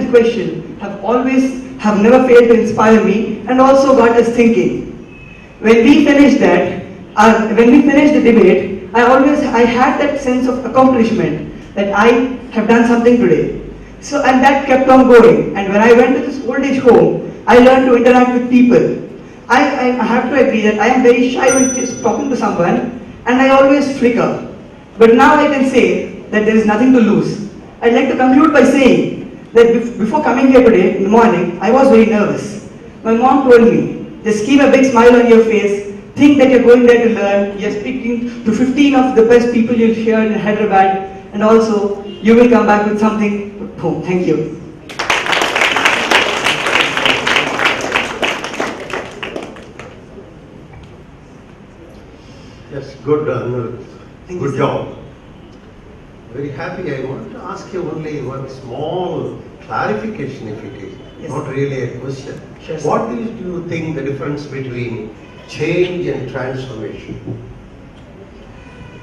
question have never failed to inspire me and also got us thinking. When we finished the debate, I had that sense of accomplishment that I have done something today. So, and that kept on going. And when I went to this old age home, I learned to interact with people. I have to agree that I am very shy when just talking to someone, and I always flicker. But now I can say that there is nothing to lose. I'd like to conclude by saying that before coming here today in the morning, I was very nervous. My mom told me, just keep a big smile on your face, think that you're going there to learn, you're speaking to 15 of the best people you'll hear in Hyderabad, and also you will come back with something home. Thank you. Yes, good, good job. Very happy. I want to ask you only one small clarification, if it is Yes. not really a question. Sure, What do you think the difference between change and transformation?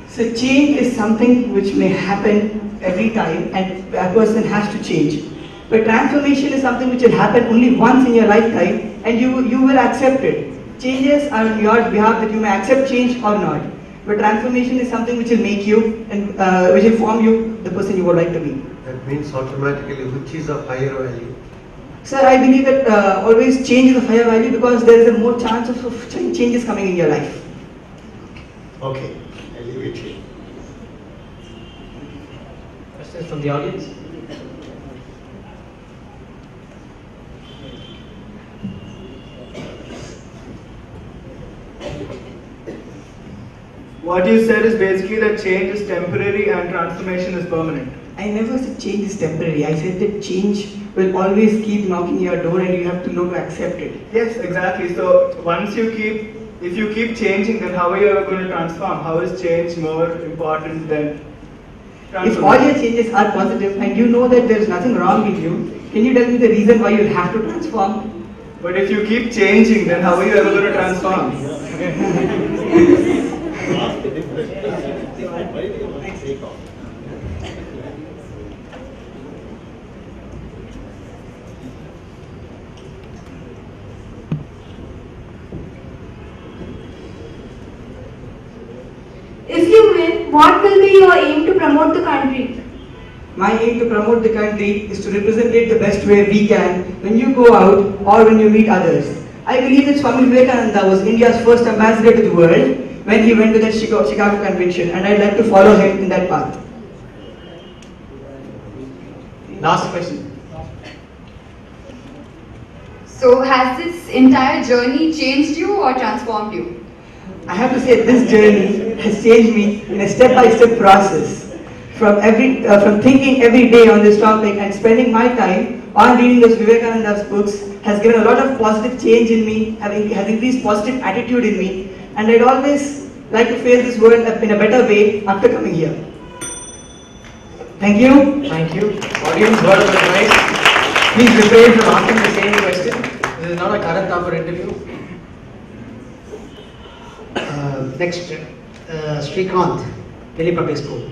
So change is something which may happen every time and a person has to change. But transformation is something which will happen only once in your lifetime and you will accept it. Changes are on your behalf that you may accept change or not. But transformation is something which will make you and which will form you the person you would like to be. That means automatically which is of higher value? Sir, I believe that always change is of higher value because there is a more chance of changes coming in your life. Okay, I leave it here. Questions from the audience? What you said is basically that change is temporary and transformation is permanent. I never said change is temporary. I said that change will always keep knocking your door and you have to know to accept it. Yes, exactly. So if you keep changing, then how are you ever going to transform? How is change more important than transformation? If all your changes are positive and you know that there is nothing wrong with you, can you tell me the reason why you have to transform? But if you keep changing, then how are you ever going to transform? If you win, what will be your aim to promote the country? My aim to promote the country is to represent it the best way we can when you go out or when you meet others. I believe that Swami Vivekananda was India's first ambassador to the world when he went to the Chicago Convention, and I'd like to follow him in that path. Last question. So has this entire journey changed you or transformed you? I have to say this journey has changed me in a step-by-step process. from thinking every day on this topic and spending my time on reading this Vivekananda's books has given a lot of positive change in me, has increased positive attitude in me, and I'd always like to face this world in a better way after coming here. Thank you. Thank you. Audience, word of advice. Please refrain from asking the same question. This is not a Karan Thapar interview. Next, Srikanth, Delhi Public School.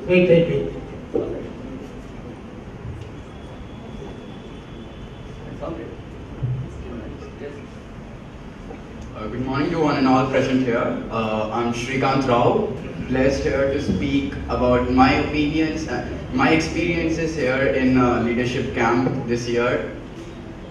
Wait. Good morning to one and all present here. I'm Srikanth Rao, blessed here to speak about my opinions and my experiences here in leadership camp this year.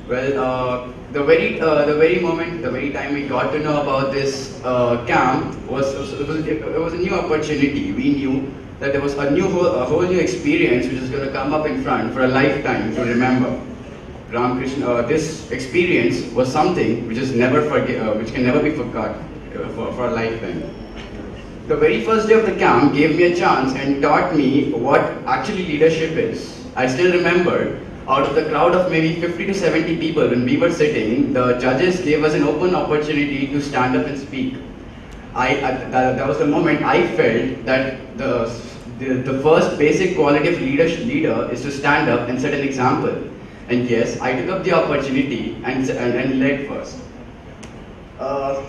Well, the very time we got to know about this camp it was a new opportunity. We knew that there was a whole new experience which is going to come up in front for a lifetime to remember. Ramakrishna, this experience was something which which can never be forgotten for a lifetime. The very first day of the camp gave me a chance and taught me what actually leadership is. I still remember, out of the crowd of maybe 50 to 70 people when we were sitting, the judges gave us an open opportunity to stand up and speak. That was the moment I felt that the first basic quality of leader is to stand up and set an example. And yes, I took up the opportunity and led first. I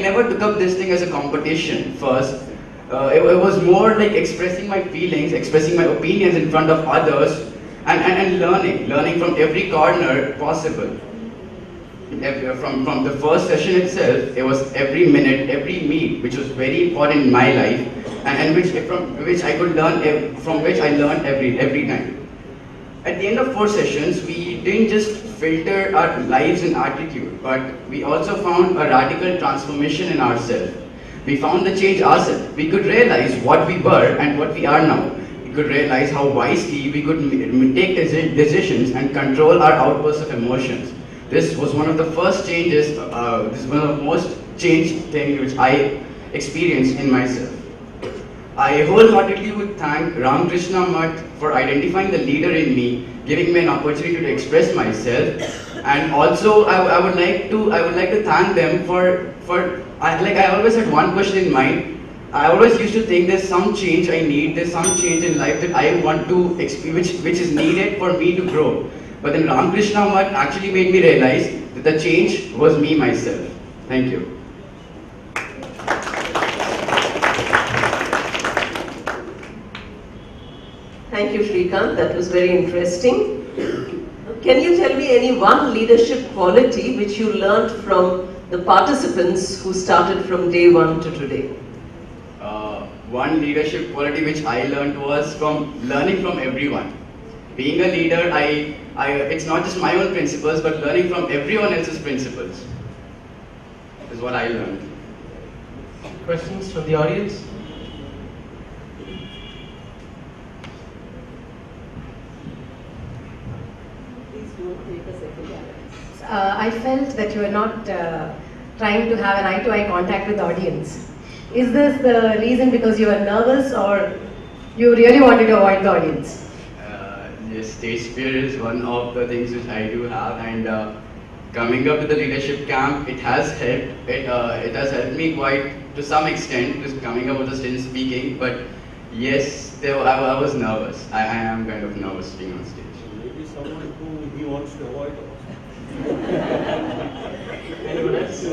never took up this thing as a competition first. It was more like expressing my feelings, expressing my opinions in front of others, and learning from every corner possible. From the first session itself, it was every minute, every meet, which was very important in my life, and from which I learned every time. At the end of 4 sessions, we didn't just filter our lives and attitude, but we also found a radical transformation in ourselves. We found the change ourselves. We could realize what we were and what we are now. We could realize how wisely we could take decisions and control our outbursts of emotions. This was one of the first changes, this is one of the most changed things which I experienced in myself. I wholeheartedly would thank Ramakrishna Math for identifying the leader in me, giving me an opportunity to express myself, and also I would like to thank them I always had one question in mind. I always used to think there's some change I need, there's some change in life that I want to experience, which is needed for me to grow. But then Ramakrishna Math actually made me realize that the change was me myself. Thank you. Thank you, Srikanth. That was very interesting. Can you tell me any one leadership quality which you learned from the participants who started from day 1 to today? One leadership quality which I learned was from learning from everyone. Being a leader, it's not just my own principles, but learning from everyone else's principles is what I learned. Questions from the audience? I felt that you were not trying to have an eye-to-eye contact with the audience. Is this the reason because you were nervous or you really wanted to avoid the audience? Yes, stage fear is one of the things which I do have, and coming up with the leadership camp, it has helped. It has helped me quite to some extent, just coming up with the stage speaking. But yes, I was nervous. I am kind of nervous being on stage. Maybe someone who he wants to avoid. Anyone else?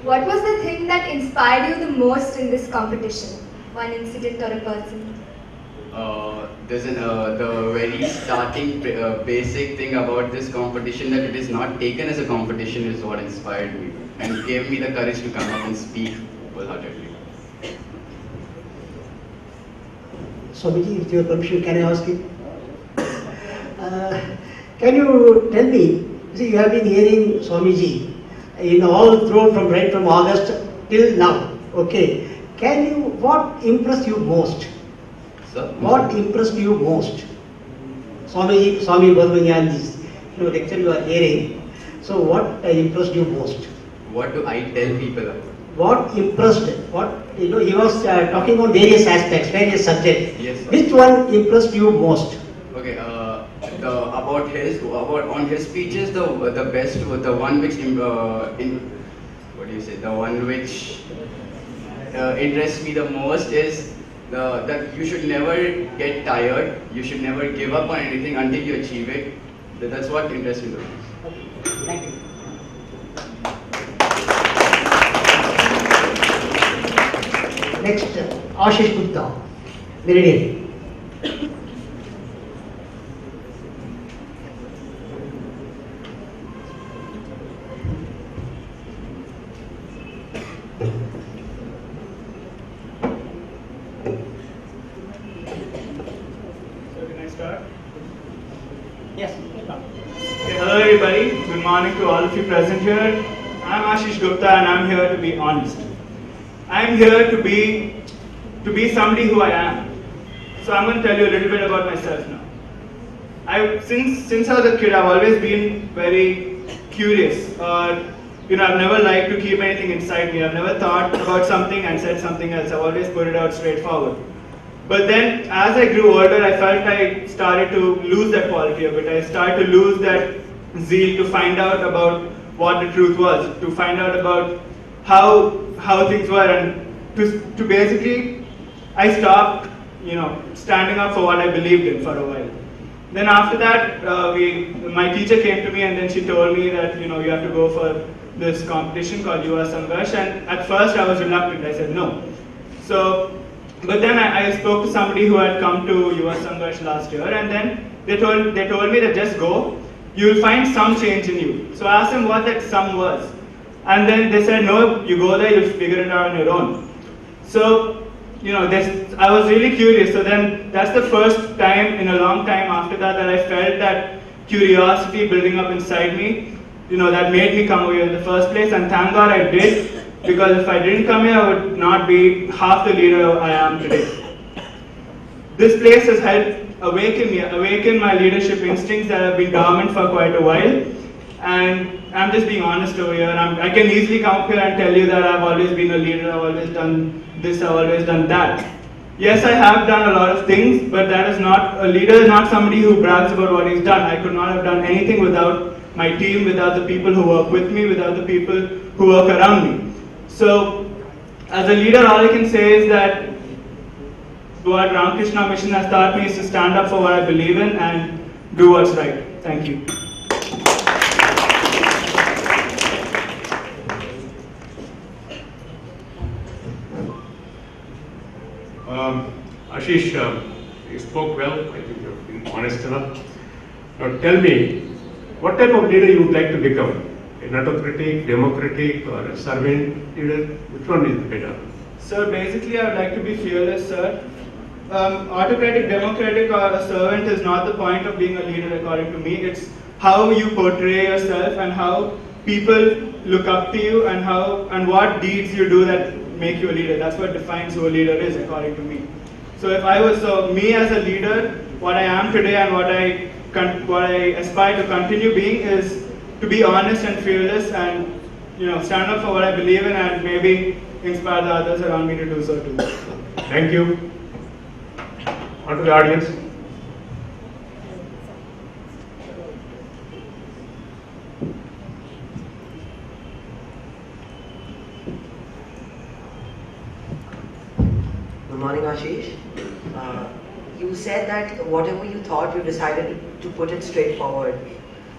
What was the thing that inspired you the most in this competition? One incident or a person? There's the very starting basic thing about this competition, that it is not taken as a competition, is what inspired me and gave me the courage to come up and speak wholeheartedly. Swamiji, with your permission, can I ask you? Can you tell me See, you have been hearing Swamiji in all through from right from August till now. Okay. Can you, what impressed you most? Sir? What impressed you most? Swami Balvanyanji's lecture you are hearing. So what impressed you most? What do I tell people about? What impressed? What he was talking on various aspects, various subjects. Yes, sir. Which one impressed you most? Okay, on his speeches, the best, the one which the one which interests me the most is that you should never get tired, you should never give up on anything until you achieve it. That's what interests me the most. Thank you. Next, Ashish Gupta, Meridian. Yes. Okay, hello everybody. Good morning to all of you present here. I'm Ashish Gupta and I'm here to be honest. I'm here to be somebody who I am. So I'm going to tell you a little bit about myself now. Since I was a kid, I've always been very curious. I've never liked to keep anything inside me. I've never thought about something and said something else. I've always put it out straightforward. But then, as I grew older, I felt I started to lose that quality a bit. I started to lose that zeal to find out about what the truth was, to find out about how things were, and to basically, I stopped, standing up for what I believed in for a while. Then after that, my teacher came to me and then she told me that, you have to go for this competition called Yuva Sangharsh, and at first I was reluctant. I said no. But then I spoke to somebody who had come to Yuva Sangharsh last year, and then they told me that just go, you'll find some change in you. So I asked them what that some was. And then they said, no, you go there, you'll figure it out on your own. So, I was really curious. So then that's the first time in a long time after that I felt that curiosity building up inside me, that made me come over here in the first place. And thank God I did. Because if I didn't come here, I would not be half the leader I am today. This place has helped awaken my leadership instincts that have been dormant for quite a while. And I'm just being honest over here. I can easily come up here and tell you that I've always been a leader, I've always done this, I've always done that. Yes, I have done a lot of things, but a leader is not somebody who brags about what he's done. I could not have done anything without my team, without the people who work with me, without the people who work around me. So, as a leader, all I can say is that what Ramakrishna Mission has taught me is to stand up for what I believe in and do what's right. Thank you. Ashish, you spoke well. I think you've been honest enough. Now tell me, what type of leader you would like to become? An autocratic, democratic, or a servant leader? Which one is better? Sir, basically I would like to be fearless, sir. Autocratic, democratic, or a servant is not the point of being a leader according to me. It's how you portray yourself and how people look up to you and what deeds you do that make you a leader. That's what defines who a leader is according to me. So if I was me as a leader, what I am today and what I aspire to continue being is to be honest and fearless and stand up for what I believe in and maybe inspire the others around me to do so too. Thank you. On to the audience. Good morning, Ashish. You said that whatever you thought, you decided to put it straightforward.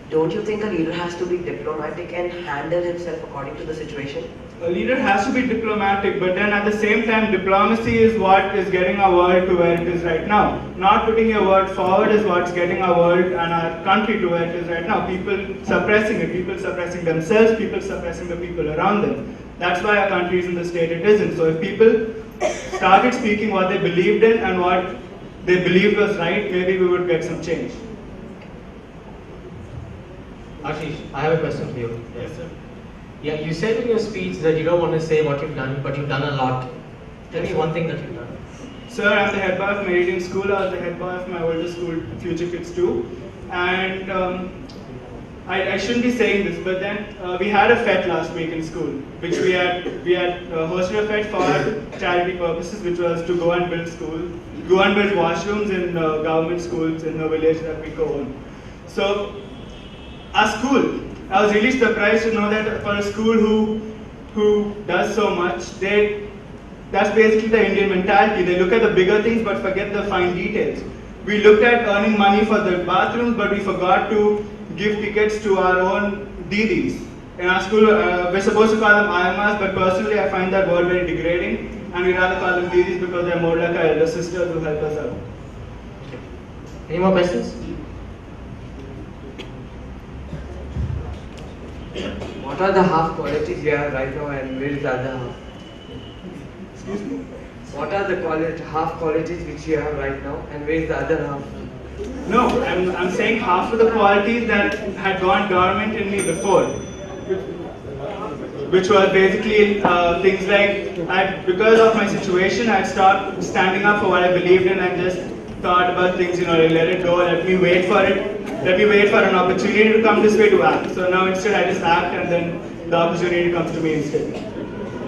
Don't you think a leader has to be diplomatic and handle himself according to the situation? A leader has to be diplomatic, but then at the same time, diplomacy is what is getting our world to where it is right now. Not putting your word forward is what's getting our world and our country to where it is right now. People suppressing it, people suppressing themselves, people suppressing the people around them. That's why our country is in the state it is in. So if people started speaking what they believed in and what they believed was right, maybe we would get some change. Ashish, I have a question for you. Yes, sir. Yeah, you said in your speech that you don't want to say what you've done, but you've done a lot. Tell me one thing that you've done. Sir, I'm the head boy of Meridian School. I was the head boy of my older school, Future Kids 2. And I shouldn't be saying this, but then we had a fete last week in school, which we had hosted a fete for charity purposes, which was to go and build washrooms in government schools in the village that we go on. So, our school, I was really surprised to know that for a school who does so much, that's basically the Indian mentality. They look at the bigger things but forget the fine details. We looked at earning money for the bathrooms, but we forgot to give tickets to our own Didis. In our school, we're supposed to call them Ayamas, but personally I find that word very degrading, and we rather call them Didis because they're more like our elder sisters who help us out. Any more questions? What are the half qualities you have right now and where is the other half? Excuse me? What are the half qualities which you have right now and where is the other half? No, I'm saying half of the qualities that had gone dormant in me before, which was basically things like, because of my situation, I'd stopped standing up for what I believed in and just thought about things, let it go, let me wait for it, let me wait for an opportunity to come this way to act. So now instead I just act and then the opportunity comes to me instead.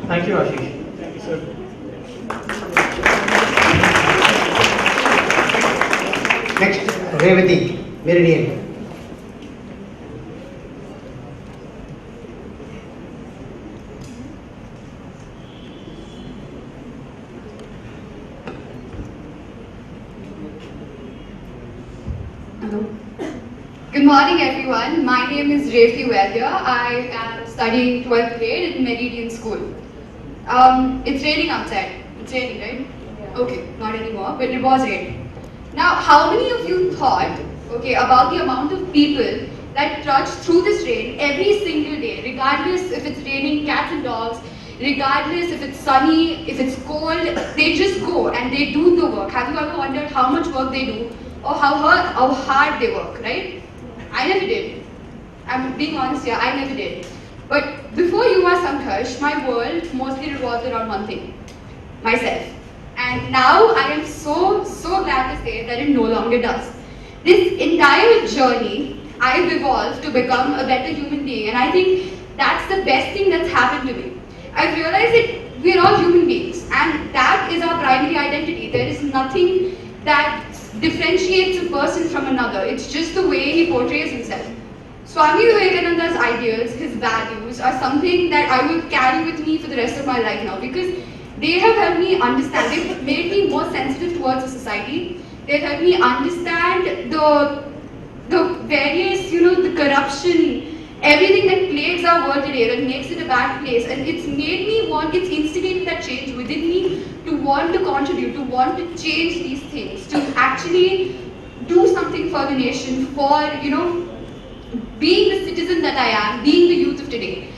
Thank you, Ashish. Thank you, sir. Next, Revati, Meridian. Hello. Good morning, everyone. My name is Revati Vaidya. I am studying 12th grade in Meridian School. It's raining outside. It's raining, right? Okay, not anymore, but it was raining. Now, how many of you thought, about the amount of people that trudge through this rain every single day, regardless if it's raining cats and dogs, regardless if it's sunny, if it's cold, they just go and they do the work. Have you ever wondered how much work they do or how hard they work, right? I never did. I'm being honest here, I never did. But before Yuva Sankharsh, my world mostly revolved around one thing, myself. And now I am so glad to say that it no longer does. This entire journey, I've evolved to become a better human being, and I think that's the best thing that's happened to me. I've realized that we're all human beings, and that is our primary identity. There is nothing that differentiates a person from another. It's just the way he portrays himself. Swami Vivekananda's ideals, his values, are something that I will carry with me for the rest of my life now, because they have helped me understand, they've made me more sensitive towards the society. They've helped me understand the various, the corruption, everything that plagues our world today, that makes it a bad place. And it's made me it's instigated that change within me to want to contribute, to want to change these things, to actually do something for the nation, for, being the citizen that I am, being the youth of today.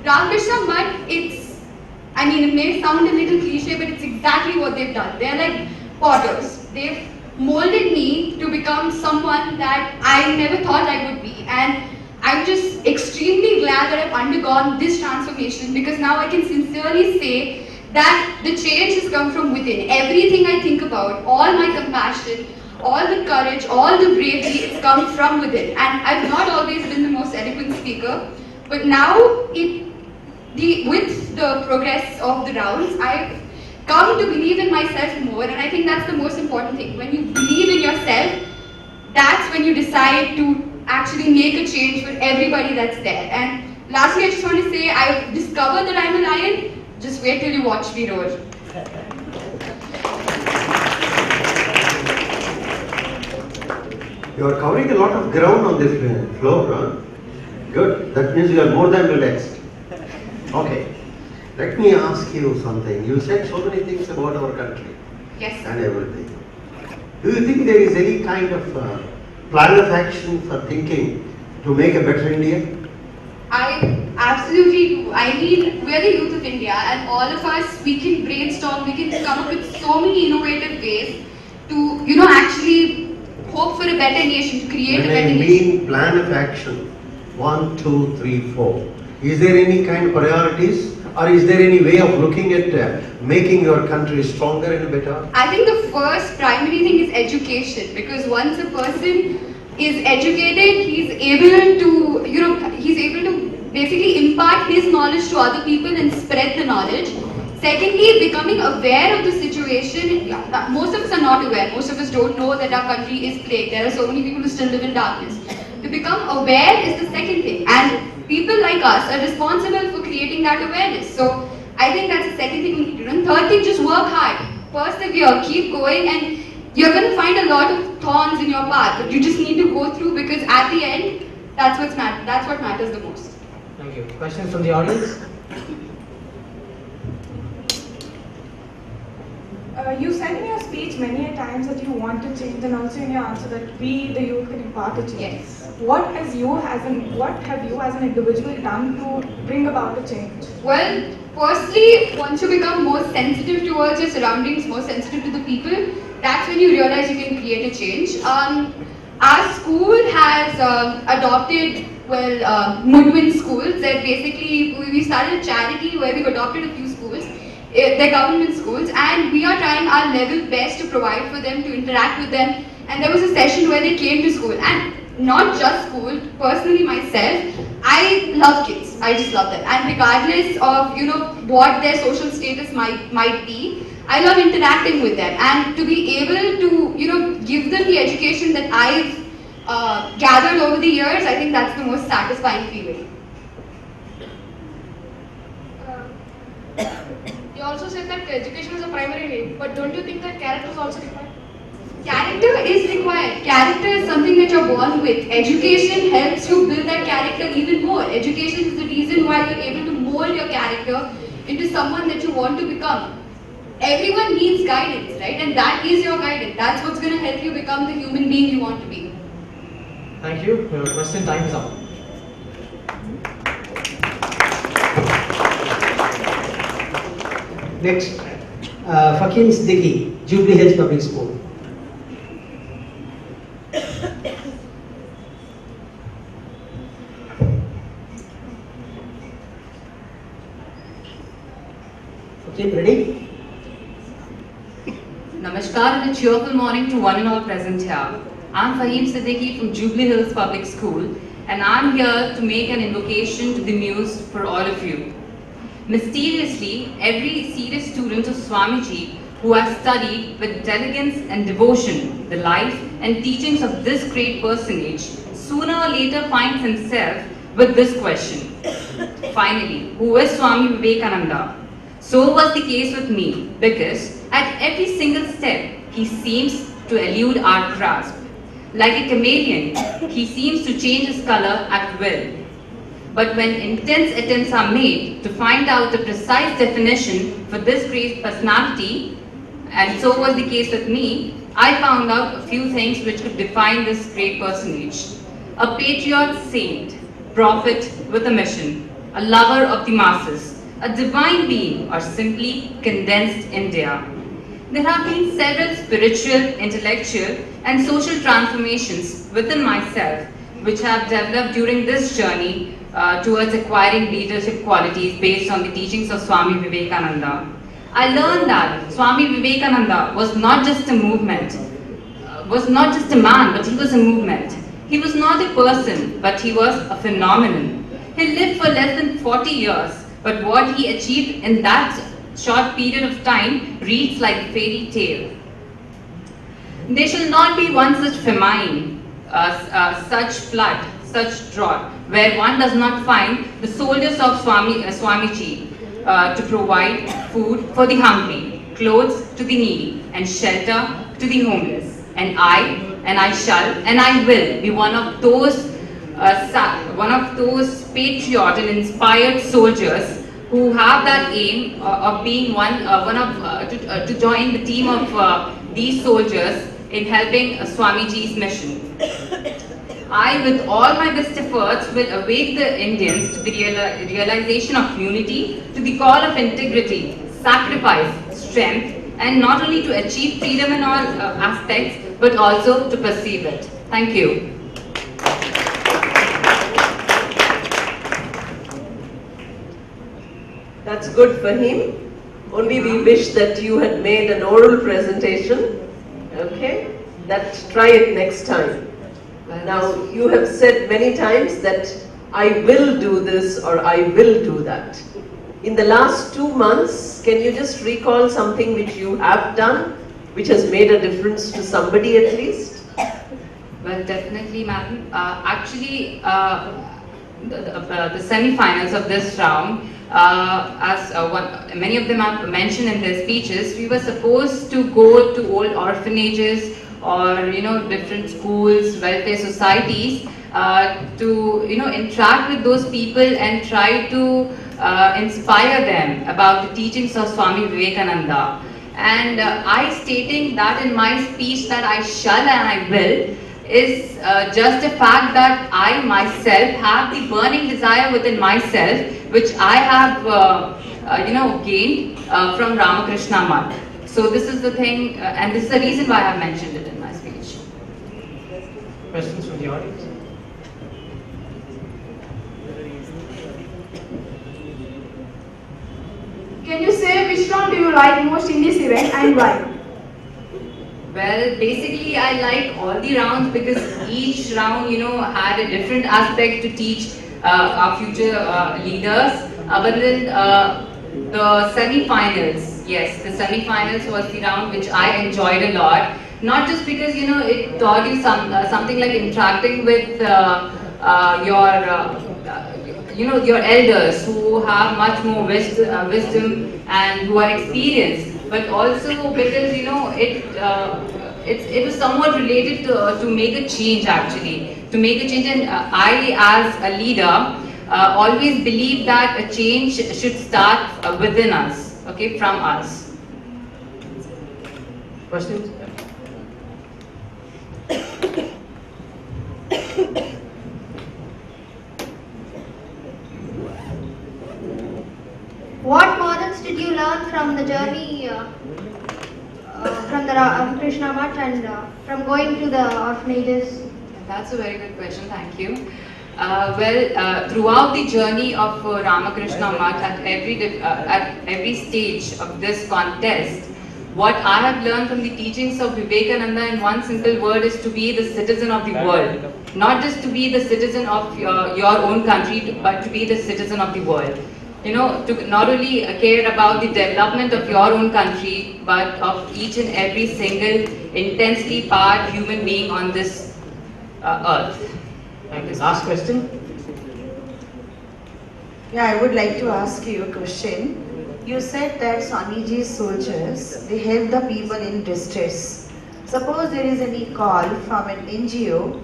Ramakrishna Mutt, it may sound a little cliche, but it's exactly what they've done. They're like potters. They've molded me to become someone that I never thought I would be. And I'm just extremely glad that I've undergone this transformation, because now I can sincerely say that the change has come from within. Everything I think about, all my compassion, all the courage, all the bravery, it's come from within. And I've not always been the most eloquent speaker, but now with the progress of the rounds, I've come to believe in myself more, and I think that's the most important thing. When you believe in yourself, that's when you decide to actually make a change for everybody that's there. And lastly, I just want to say, I've discovered that I'm a lion. Just wait till you watch me roar. You are covering a lot of ground on this floor, huh? Good. That means you are more than relaxed. Okay. Let me ask you something. You said so many things about our country. Yes. And everything. Do you think there is any kind of plan of action for thinking to make a better India? I absolutely do. We're the youth of India, and all of us, we can brainstorm, we can come up with so many innovative ways to, actually hope for a better nation, to create a better nation. When I mean plan of action, 1, 2, 3, 4. Is there any kind of priorities, or is there any way of looking at making your country stronger and better? I think the first primary thing is education, because once a person is educated, he's able to basically impart his knowledge to other people and spread the knowledge. Secondly, becoming aware of the situation. Most of us are not aware. Most of us don't know that our country is plagued. There are so many people who still live in darkness. To become aware is the second thing. And people like us are responsible for creating that awareness. So I think that's the second thing we need to do. And third thing, just work hard. Persevere, keep going, and you're going to find a lot of thorns in your path. But you just need to go through, because at the end, that's what matters the most. Thank you. Questions from the audience? You said in your speech many a times that you want to change, and also in your answer that we, the youth, can impart a change. Yes. What have you as an individual done to bring about a change? Well, firstly, once you become more sensitive towards your surroundings, more sensitive to the people, that's when you realize you can create a change. Our school has adopted, Mudwin schools, that basically we started a charity where we've adopted a few schools. They're government schools, and we are trying our level best to provide for them, to interact with them. And there was a session where they came to school, and not just school, personally myself, I love kids. I just love them. And regardless of, what their social status might be, I love interacting with them. And to be able to, give them the education that I've gathered over the years, I think that's the most satisfying feeling. You also said that education is a primary need, but don't you think that character is also required? Character is required. Character is something that you're born with. Education helps you build that character even more. Education is the reason why you're able to mold your character into someone that you want to become. Everyone needs guidance, right? And that is your guidance. That's what's going to help you become the human being you want to be. Thank you. Your question time is up. Next, Fakim Siddiqui, Jubilee Hills Public School. Fakim, ready? Namaskar and a cheerful morning to one and all present here. I'm Fahim Siddiqui from Jubilee Hills Public School, and I'm here to make an invocation to the Muse for all of you. Mysteriously, every serious student of Swamiji who has studied with diligence and devotion the life and teachings of this great personage sooner or later finds himself with this question. Finally, who is Swami Vivekananda? So was the case with me, because at every single step he seems to elude our grasp. Like a chameleon, he seems to change his color at will. But when intense attempts are made to find out the precise definition for this great personality, and so was the case with me, I found out a few things which could define this great personage. A patriot saint, prophet with a mission, a lover of the masses, a divine being, or simply condensed India. There have been several spiritual, intellectual, and social transformations within myself which have developed during this journey towards acquiring leadership qualities based on the teachings of Swami Vivekananda. I learned that Swami Vivekananda was not just a movement, was not just a man, but he was a movement. He was not a person, but he was a phenomenon. He lived for less than 40 years, but what he achieved in that short period of time reads like a fairy tale. There shall not be one such famine, such flood, such drought, where one does not find the soldiers of Swamiji to provide food for the hungry, clothes to the needy, and shelter to the homeless. And I shall, and I will be one of those patriot and inspired soldiers who have that aim of being to join the team of these soldiers in helping Swamiji's mission. I, with all my best efforts, will awake the Indians to the realization of unity, to the call of integrity, sacrifice, strength, and not only to achieve freedom in all aspects, but also to perceive it. Thank you. That's good for him. Only we wish that you had made an oral presentation. Okay? Try it next time. Now, you have said many times that I will do this or I will do that. In the last 2 months, can you just recall something which you have done, which has made a difference to somebody at least? Well, definitely, madam. Actually, the semi-finals of this round, as many of them have mentioned in their speeches, we were supposed to go to old orphanages or different schools, welfare societies, to interact with those people and try to inspire them about the teachings of Swami Vivekananda. And I stating that in my speech that I shall and I will is just a fact that I myself have the burning desire within myself, which I have gained from Ramakrishna Math. So this is the thing, and this is the reason why I have mentioned it in my speech. Questions from the audience? Can you say which round do you like most in this event and why? Well, basically I like all the rounds because each round, had a different aspect to teach our future leaders. But then the semi-finals, yes, the semi-finals was the round which I enjoyed a lot. Not just because, it taught you something like interacting with your elders who have much more wisdom and who are experienced, but also because it was somewhat related to make a change actually, and I as a leader always believe that a change should start within us, okay, from us. Questions? What models did you learn from the journey from the Ramakrishna Math and from going to the orphanages? That's a very good question, thank you. Throughout the journey of Ramakrishna Math at every stage of this contest, what I have learned from the teachings of Vivekananda in one simple word is to be the citizen of the world. Not just to be the citizen of your own country, but to be the citizen of the world. To not only care about the development of your own country, but of each and every single intensely powered human being on this earth. Thank you. Last question. Yeah, I would like to ask you a question. You said that Swamiji's soldiers, they help the people in distress. Suppose there is any call from an NGO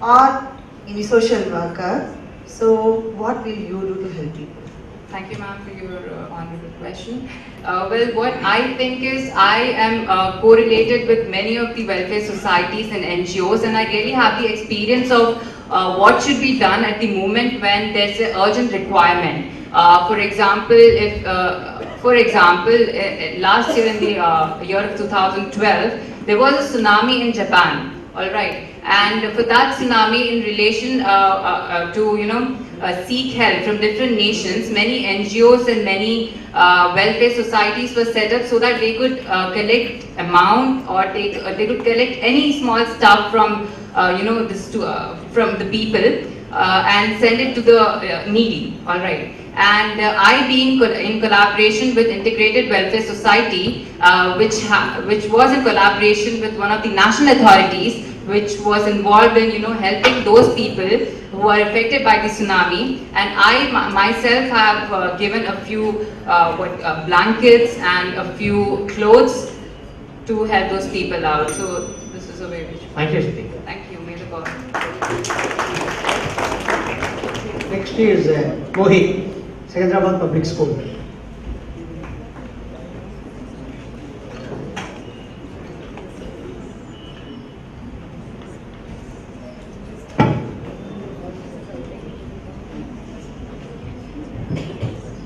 or any social worker, so what will you do to help people? Thank you, ma'am, for your honorable question. What I think is I am correlated with many of the welfare societies and NGOs, and I really have the experience of what should be done at the moment when there's an urgent requirement. For example, last year in the year of 2012, there was a tsunami in Japan. All right, and for that tsunami, in relation to seek help from different nations, many NGOs and many welfare societies were set up so that they could collect amount or they could collect any small stuff from from the people and send it to the needy. All right. And I being in collaboration with Integrated Welfare Society, which was in collaboration with one of the national authorities, which was involved in helping those people who are affected by the tsunami, and I myself have given a few blankets and a few clothes to help those people out. So this is a very rich. Thank you, Shruti. Thank you. May the God. Next is Mohit, Secunderabad Public School.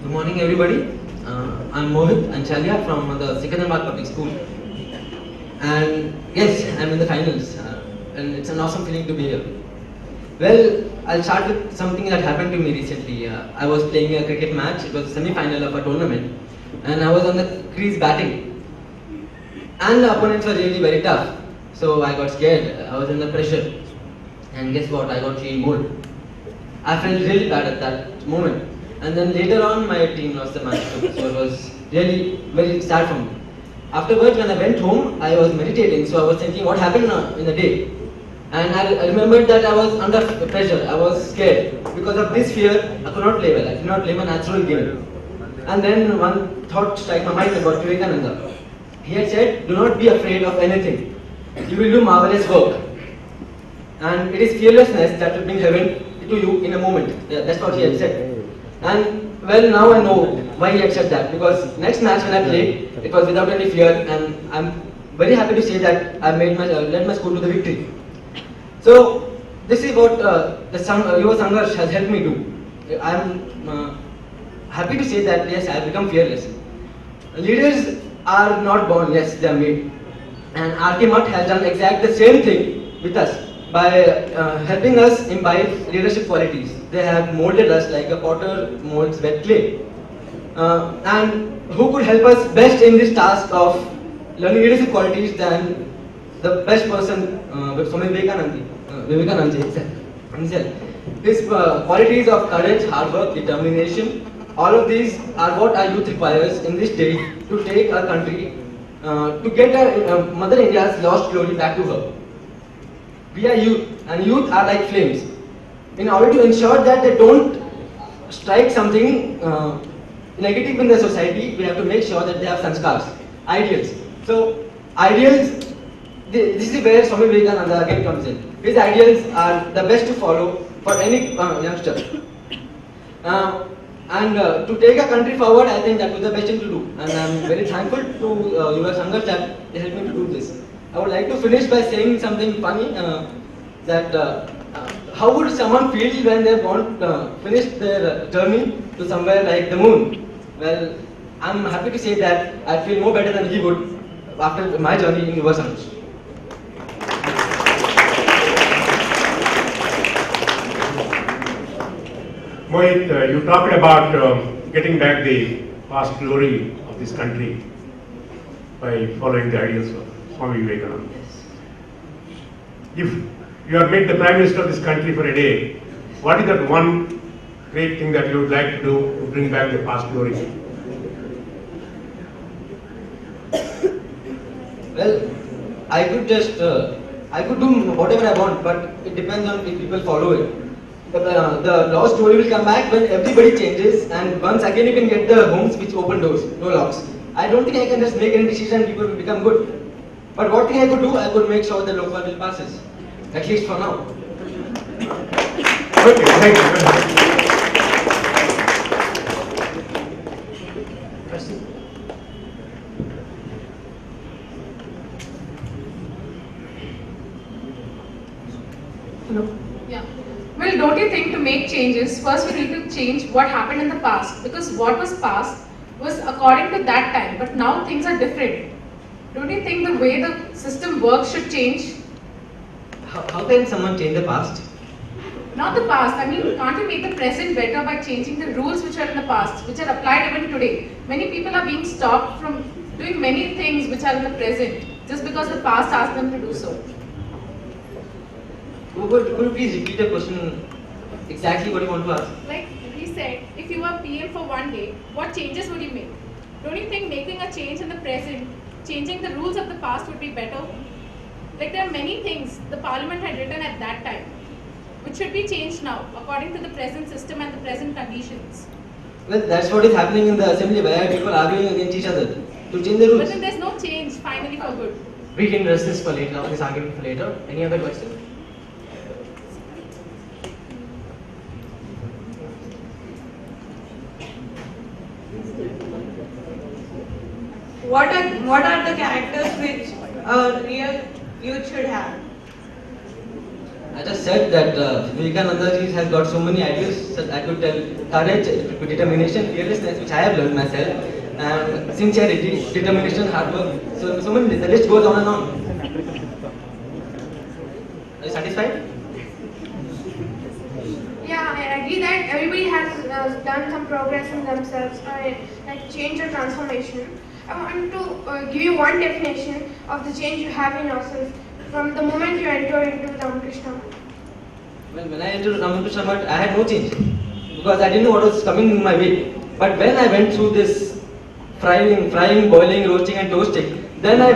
Good morning, everybody. I'm Mohit Anchalia from the Secunderabad Public School. And yes, I'm in the finals. And it's an awesome feeling to be here. Well, I'll start with something that happened to me recently. I was playing a cricket match. It was a semi-final of a tournament, and I was on the crease batting. And the opponents were really very tough, so I got scared. I was under pressure, and guess what? I got really bored. I felt really bad at that moment. And then later on, my team lost the match, so it was really very sad for me. Afterwards, when I went home, I was meditating, so I was thinking what happened in the day. And I remembered that I was under pressure, I was scared. Because of this fear, I could not play well, I did not live a natural game. And then one thought struck my mind about Vivekananda. He had said, do not be afraid of anything. You will do marvelous work. And it is fearlessness that will bring heaven to you in a moment. Yeah, that's what he had said. And well, now I know why he had said that. Because next match when I played, it was without any fear, and I'm very happy to say that I led my school to the victory. So this is what the Yuva Sangharsh has helped me do. I'm happy to say that yes, I have become fearless. Leaders are not born, yes, they are made. And R.K. Mutt has done exactly the same thing with us by helping us imbibe leadership qualities. They have molded us like a potter molds wet clay. And who could help us best in this task of learning leadership qualities than the best person, Swami Vivekananda himself. His qualities of courage, hard work, determination, all of these are what our youth requires in this day to take our country, to get our Mother India's lost glory back to her. We are youth, and youth are like flames. In order to ensure that they don't strike something negative in the society, we have to make sure that they have sanskars, ideals. So, ideals, this is where Swami Vivekananda again comes in. His ideals are the best to follow for any youngster. To take a country forward, I think that was the best thing to do. And I'm very thankful to Yuva Sangharsh that they helped me to do this. I would like to finish by saying something funny, that how would someone feel when they want finish their journey to somewhere like the moon? Well, I'm happy to say that I feel more better than he would after my journey in Yuva Sangharsh. Mohit, you talked about getting back the past glory of this country by following the ideals of Swami Vivekananda. If you are made the Prime Minister of this country for a day, what is that one great thing that you would like to do to bring back the past glory? Well, I could do whatever I want, but it depends on if people follow it. The lost glory will come back when everybody changes, and once again you can get the homes which open doors, no locks. I don't think I can just make any decision and people will become good. But what thing I could do, I could make sure the local bill passes, at least for now. Okay, thank you. Hello. Yeah. Well, don't you think to make changes, first we need to change what happened in the past, because what was past was according to that time, but now things are different. Don't you think the way the system works should change? How can someone change the past? Not the past, I mean, can't you make the present better by changing the rules which are in the past, which are applied even today? Many people are being stopped from doing many things which are in the present, just because the past asked them to do so. Could you please repeat the question exactly what you want to ask? Like he said, if you were PM for one day, what changes would you make? Don't you think making a change in the present, changing the rules of the past would be better? Like there are many things the parliament had written at that time, which should be changed now, according to the present system and the present conditions. Well, that's what is happening in the assembly. Why are people arguing against each other to change the rules? But then there's no change finally for good. We can address this for later, this argument for later. Any other question? What are the characters which a real youth should have? I just said that Vivekananda ji has got so many ideals that I could tell: courage, determination, fearlessness, which I have learned myself, and sincerity, determination, hard work. So many. The list goes on and on. Are you satisfied? everybody has done some progress in themselves, like change or transformation. I want to give you one definition of the change you have in yourself from the moment you enter into Ramakrishna Math. When I entered Ramakrishna Math, I had no change because I didn't know what was coming my way. But when I went through this frying, boiling, roasting and toasting, then I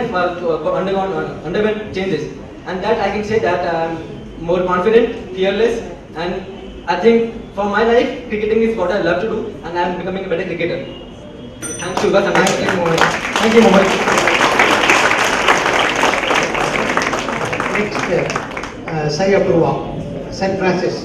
underwent changes. And that I can say that I am more confident, fearless, and I think for my life, cricketing is what I love to do, and I am becoming a better cricketer. Thank you, guys. Thank you, Mohammed. Thank you, Mohammed. Next, Sai Apurva, St. Francis.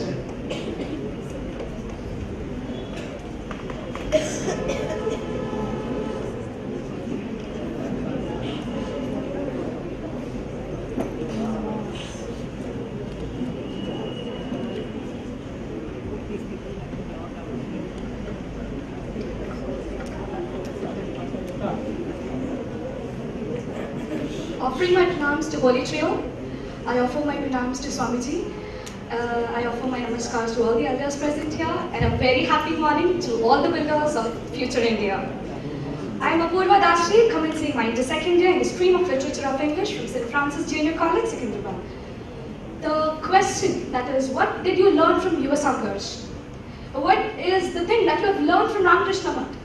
Offering my pranams to Holy Trio, I offer my pranams to Swamiji. I offer my namaskars to all the elders present here, and a very happy morning to all the builders of future India. I am Apurva Dashri, commencing my inter-second year in the stream of Literature of English from St. Francis Junior College, Secunderabad. The question, that is, what did you learn from Yuva Sangharsh? What is the thing that you have learned from Ramakrishna Math?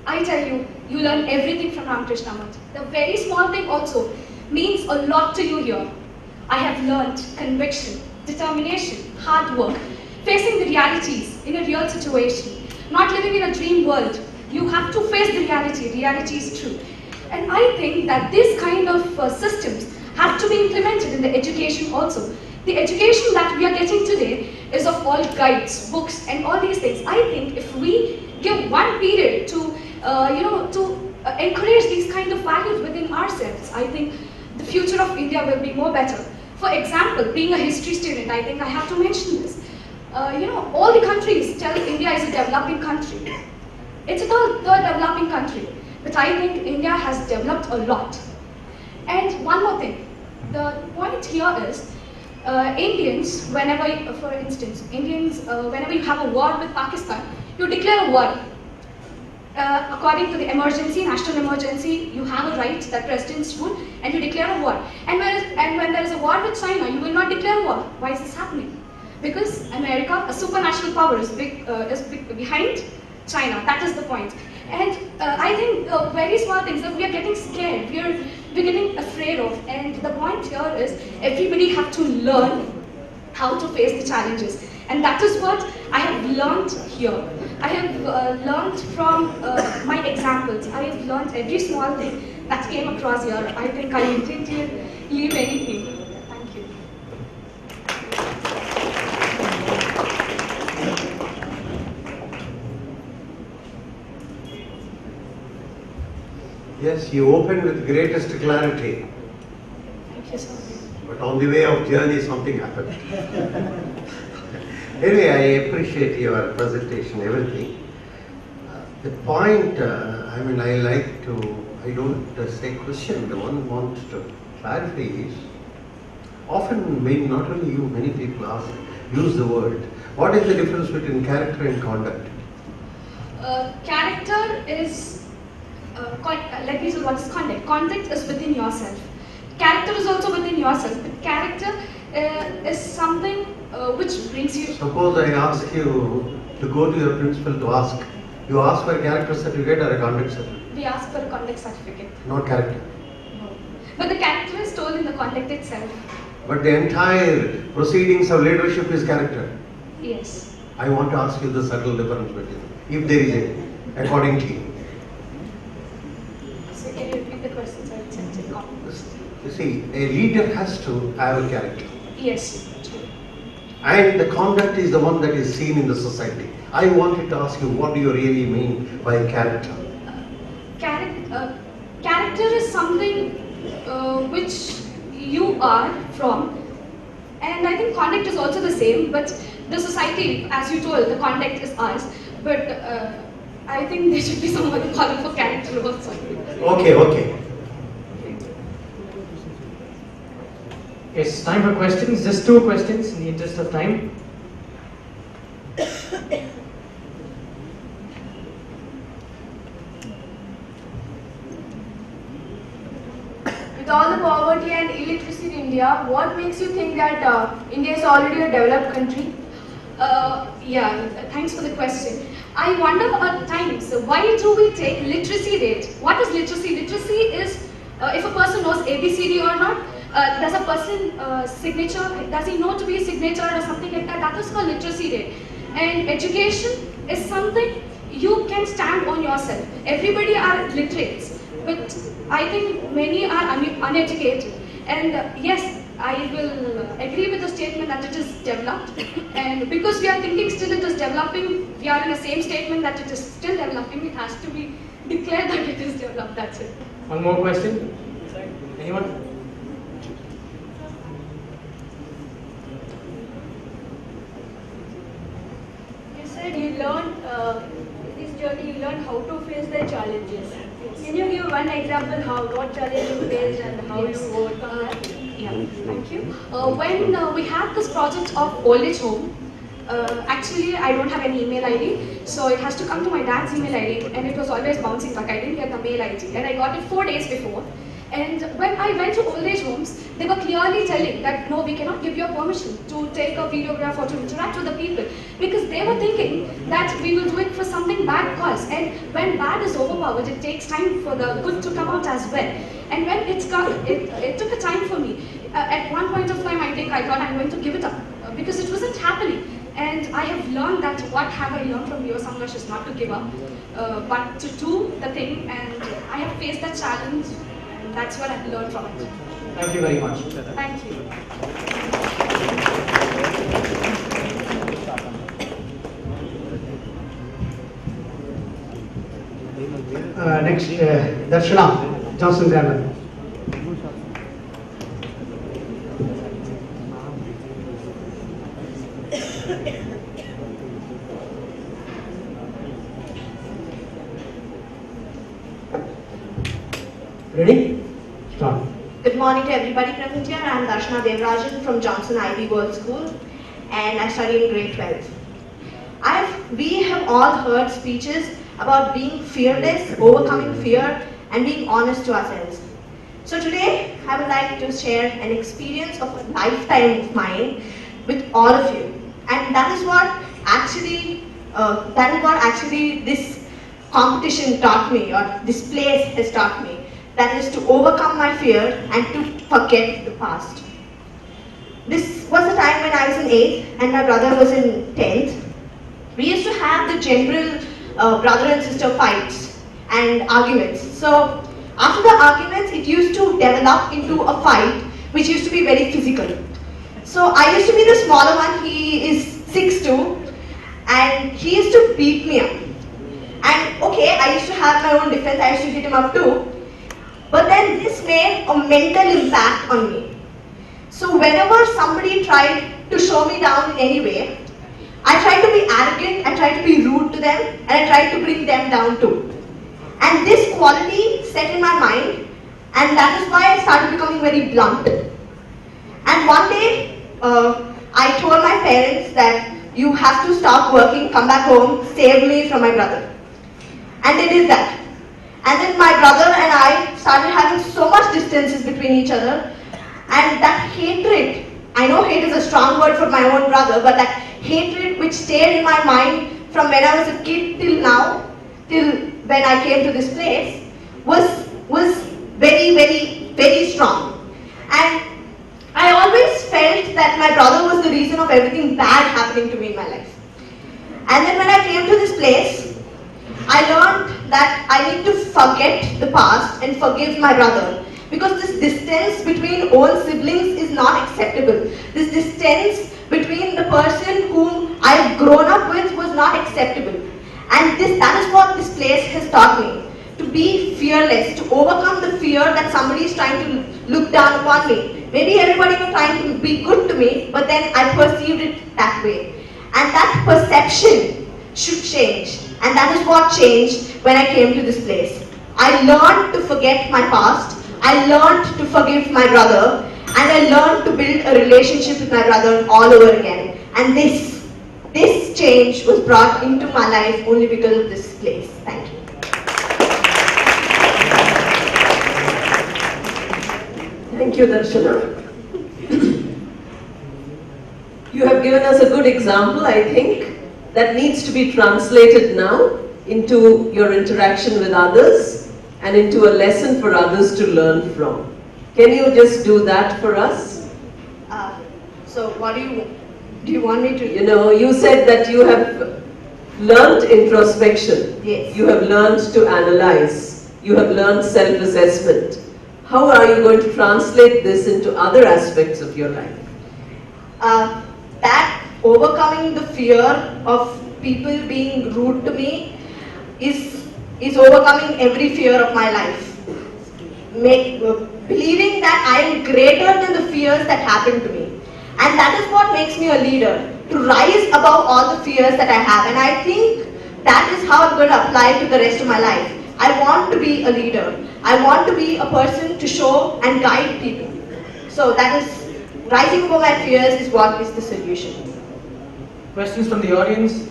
I tell you, you learn everything from Ramakrishna Math. The very small thing also means a lot to you here. I have learned conviction, determination, hard work, facing the realities in a real situation, not living in a dream world. You have to face the reality. Reality is true. And I think that this kind of systems have to be implemented in the education also. The education that we are getting today is of all guides, books, and all these things. I think if we give one period to encourage these kind of values within ourselves, I think the future of India will be more better. For example, being a history student, I think I have to mention this. All the countries tell India is a developing country. It's a third developing country, but I think India has developed a lot. And one more thing, the point here is, Indians, whenever you have a war with Pakistan, you declare a war. According to the national emergency, you have a right that presidents rule, and you declare a war. And when there is a war with China, you will not declare a war. Why is this happening? Because America, a supranational power, is behind China. That is the point. And I think very small things that we are getting scared, we're getting afraid of. And the point here is everybody have to learn how to face the challenges. And that is what I have learned here. I have learned from my examples. I have learned every small thing that came across here. I think I didn't leave anything. Thank you. Yes, you opened with greatest clarity. Thank you, sir. But on the way of journey, something happened. Anyway, I appreciate your presentation, everything. The point, I don't say question, the one who wants to clarify is, often, not only you, many people use the word, what is the difference between character and conduct? Character is, let me say what is conduct. Conduct is within yourself. Character is also within yourself, but character is something which brings you... Suppose I ask you to go to your principal to ask. You ask for a character certificate or a conduct certificate? We ask for a conduct certificate. Not character. No. But the character is told in the conduct itself. But the entire proceedings of leadership is character. Yes. I want to ask you the subtle difference between, if there is any, according to you. So can you repeat the question? So it's You see, a leader has to have a character. Yes, true. And the conduct is the one that is seen in the society. I wanted to ask you, what do you really mean by character? Character is something which you are from, and I think conduct is also the same, but the society, as you told, the conduct is ours, but I think there should be some other calling for character also. Okay. It's time for questions, just 2 questions in the interest of time. with all the poverty and illiteracy in India, what makes you think that India is already a developed country? Thanks for the question. I wonder at times, why do we take literacy rate? What is literacy? Literacy is if a person knows ABCD or not. Does a person signature, does he know to be a signature or something like that? That is called literacy rate. And education is something you can stand on yourself. Everybody are literates, but I think many are uneducated. And yes, I will agree with the statement that it is developed. And because we are thinking still it is developing, we are in the same statement that it is still developing, it has to be declared that it is developed, that's it. One more question? Anyone? You said you learned, in this journey you learned how to face the challenges. Can you give one example what challenge you faced and how you overcome that? Thank you. When we had this project of old age home, actually I don't have an email ID, so it has to come to my dad's email ID, and it was always bouncing back. I didn't get the mail ID, and I got it 4 days before. And when I went to old age homes, they were clearly telling that no, we cannot give you a permission to take a videograph or to interact with the people, because they were thinking that we will do it for something bad cause. And when bad is overpowered, it takes time for the good to come out as well. And when it took a time for me. At one point of time, I think I thought I'm going to give it up because it wasn't happening. And I have learned that what have I learned from Yuva Samgharsh is not to give up, but to do the thing. And I have faced that challenge. That's what I've learned from it. Thank you very much. Thank you. Next, Darshana, Johnson Grammar. Ready? Start. Good morning to everybody present here. I am Darshana Devarajan from Johnson Ivy World School, and I study in grade 12. We have all heard speeches about being fearless, overcoming fear, and being honest to ourselves. So today, I would like to share an experience of a lifetime of mine with all of you, and that is what actually this competition taught me, or this place has taught me. That is to overcome my fear and to forget the past. This was the time when I was in 8th and my brother was in 10th. We used to have the general brother and sister fights and arguments. So after the arguments, it used to develop into a fight which used to be very physical. So I used to be the smaller one, he is 6'2", and he used to beat me up. And okay, I used to have my own defense, I used to hit him up too. But then this made a mental impact on me. So whenever somebody tried to show me down in any way, I tried to be arrogant, I tried to be rude to them, and I tried to bring them down too. And this quality set in my mind, and that is why I started becoming very blunt. And one day, I told my parents that you have to stop working, come back home, save me from my brother. And they did that. And then my brother and I started having so much distances between each other, and that hatred, I know hate is a strong word for my own brother, but that hatred which stayed in my mind from when I was a kid till now, till when I came to this place, was very, very, very strong. And I always felt that my brother was the reason of everything bad happening to me in my life. And then when I came to this place, I learned that I need to forget the past and forgive my brother, because this distance between own siblings is not acceptable. This distance between the person whom I've grown up with was not acceptable. And that is what this place has taught me. To be fearless, to overcome the fear that somebody is trying to look down upon me. Maybe everybody was trying to be good to me, but then I perceived it that way. And that perception should change. And that is what changed when I came to this place. I learned to forget my past, I learned to forgive my brother, and I learned to build a relationship with my brother all over again. And this change was brought into my life only because of this place. Thank you. Thank you, Darshana. You have given us a good example, I think, that needs to be translated now into your interaction with others and into a lesson for others to learn from. Can you just do that for us? So what do you want me to do? You know, you said that you have learned introspection. Yes. You have learned to analyze. You have learned self-assessment. How are you going to translate this into other aspects of your life? That overcoming the fear of people being rude to me is overcoming every fear of my life. Believing that I am greater than the fears that happen to me. And that is what makes me a leader, to rise above all the fears that I have. And I think that is how I'm going to apply it to the rest of my life. I want to be a leader. I want to be a person to show and guide people. So that is, rising above my fears is what is the solution. Questions from the audience?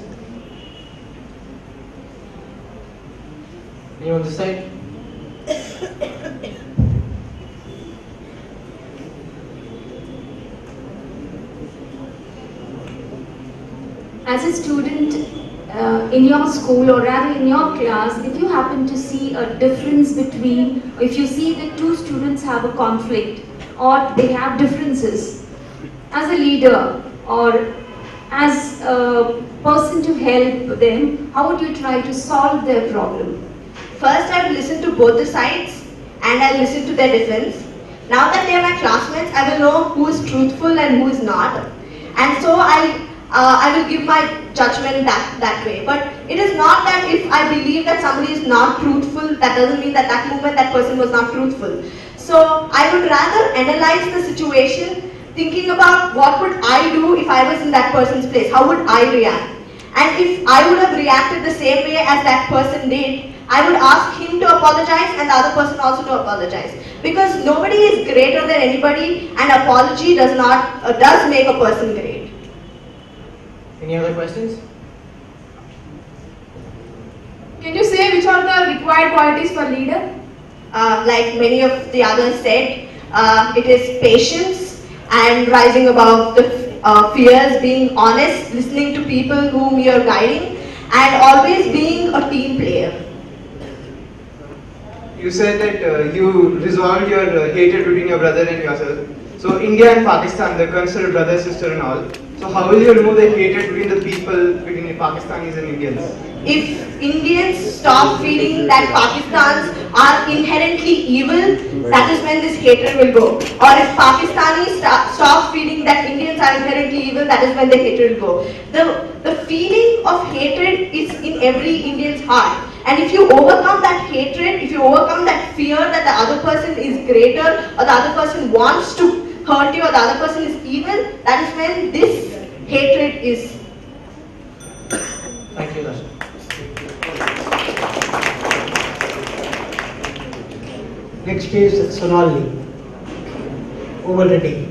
Anyone this side? As a student in your school, or rather in your class, if you happen to see a difference between, if you see that two students have a conflict or they have differences, as a leader or as a person to help them, how would you try to solve their problem? First, I will listen to both the sides and I'll listen to their defense. Now that they are my classmates, I will know who is truthful and who is not. And so I will give my judgment that way. But it is not that if I believe that somebody is not truthful, that doesn't mean that that moment that person was not truthful. So I would rather analyze the situation, thinking about what would I do if I was in that person's place, how would I react? And if I would have reacted the same way as that person did, I would ask him to apologize and the other person also to apologize. Because nobody is greater than anybody, and apology does make a person great. Any other questions? Can you say which are the required qualities for leader? Like many of the others said, it is patience and rising above the fears, being honest, listening to people whom you are guiding, and always being a team player. You said that you resolved your hatred between your brother and yourself. So India and Pakistan, they're considered brother, sister and all. So how will you remove the hatred between the people, between the Pakistanis and Indians? If Indians stop feeling that Pakistanis are inherently evil, that is when this hatred will go. Or if Pakistanis stop feeling that Indians are inherently evil, that is when the hatred will go. The feeling of hatred is in every Indian's heart. And if you overcome that hatred, if you overcome that fear that the other person is greater, or the other person wants to hurt you, or the other person is evil, that is when this hatred is. Thank you, Dasha. Next is Sonali. Over ready.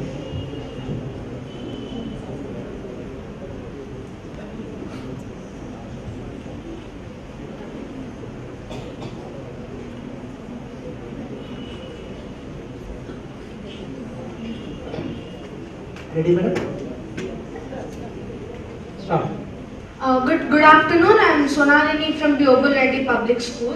Ready, madam? Start. Good afternoon. I am Sonalini from Global Reddy Public School.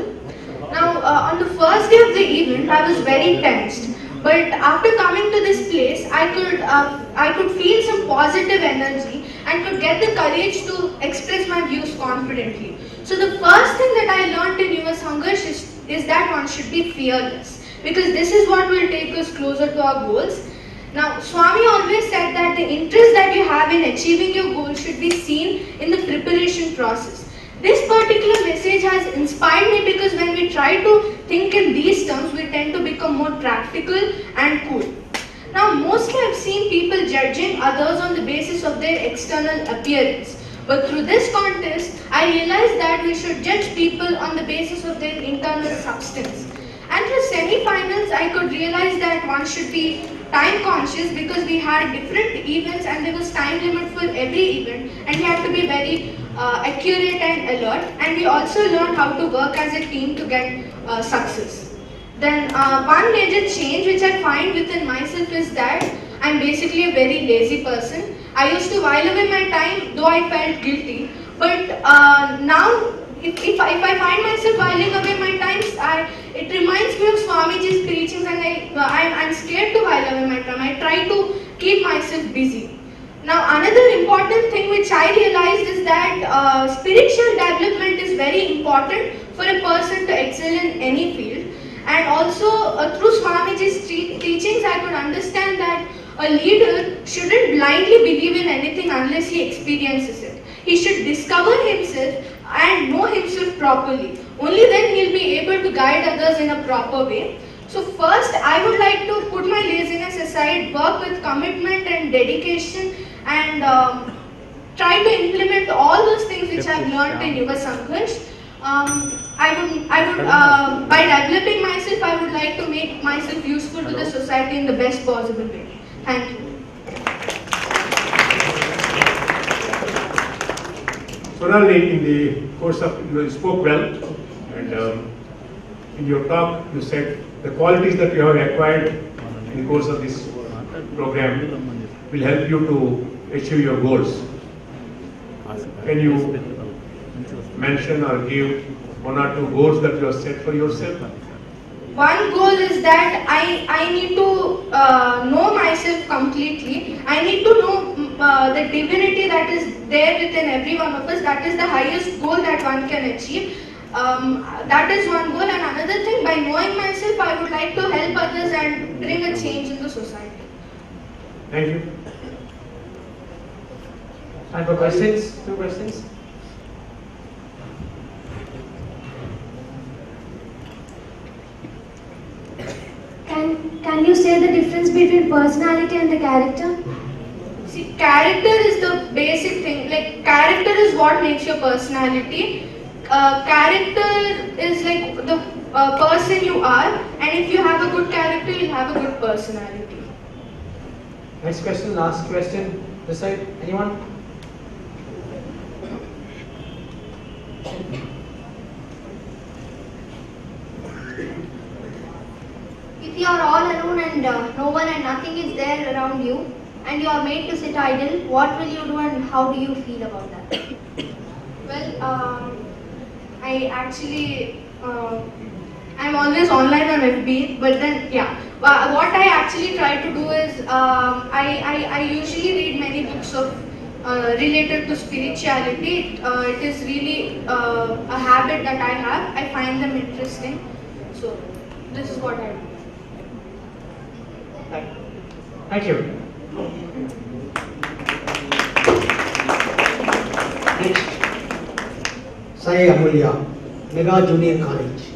Now, on the first day of the event, I was very tensed. But after coming to this place, I could feel some positive energy and could get the courage to express my views confidently. So the first thing that I learned in US Sangharsh is that one should be fearless, because this is what will take us closer to our goals. Now, Swami always said that the interest that you have in achieving your goal should be seen in the preparation process. This particular message has inspired me because when we try to think in these terms, we tend to become more practical and cool. Now, mostly I've seen people judging others on the basis of their external appearance. But through this contest, I realized that we should judge people on the basis of their internal substance. And through semi-finals, I could realize that one should be time conscious because we had different events and there was time limit for every event, and we had to be very accurate and alert, and we also learned how to work as a team to get success. Then one major change which I find within myself is that I'm basically a very lazy person. I used to while away my time, though I felt guilty. But now, if I find myself whiling away my times, it reminds me of Swamiji's preachings, and I'm scared to while away my time. I try to keep myself busy. Now, another important thing which I realized is that spiritual development is very important for a person to excel in any field. And also, through Swamiji's teachings, I could understand that a leader shouldn't blindly believe in anything unless he experiences it. He should discover himself and know himself properly. Only then he'll be able to guide others in a proper way. So first, I would like to put my laziness aside, work with commitment and dedication, and try to implement all those things which I've learned in Yuva Sangharsh. By developing myself, I would like to make myself useful to the society in the best possible way. Thank you. Sonali, in the course of, you spoke well, and in your talk you said the qualities that you have acquired in the course of this program will help you to achieve your goals. Can you mention or give one or two goals that you have set for yourself? One goal is that I need to know myself completely. I need to know the divinity that is there within every one of us. That is the highest goal that one can achieve. That is one goal. And another thing, by knowing myself, I would like to help others and bring a change in the society. Thank you. Time for questions? 2 questions? Can you say the difference between personality and the character? See, character is the basic thing. Like, character is what makes your personality. Character is like the person you are, and if you have a good character, you'll have a good personality. Next question, last question. This side, anyone? If you are all alone and no one and nothing is there around you, and you are made to sit idle, what will you do and how do you feel about that? Well, I actually, I'm always online on FB, but then, yeah. What I actually try to do is, I usually read many books of related to spirituality. It is really a habit that I have. I find them interesting. So, this is what I do. Thank you. Next, Sai Amulya, Mega Junior College.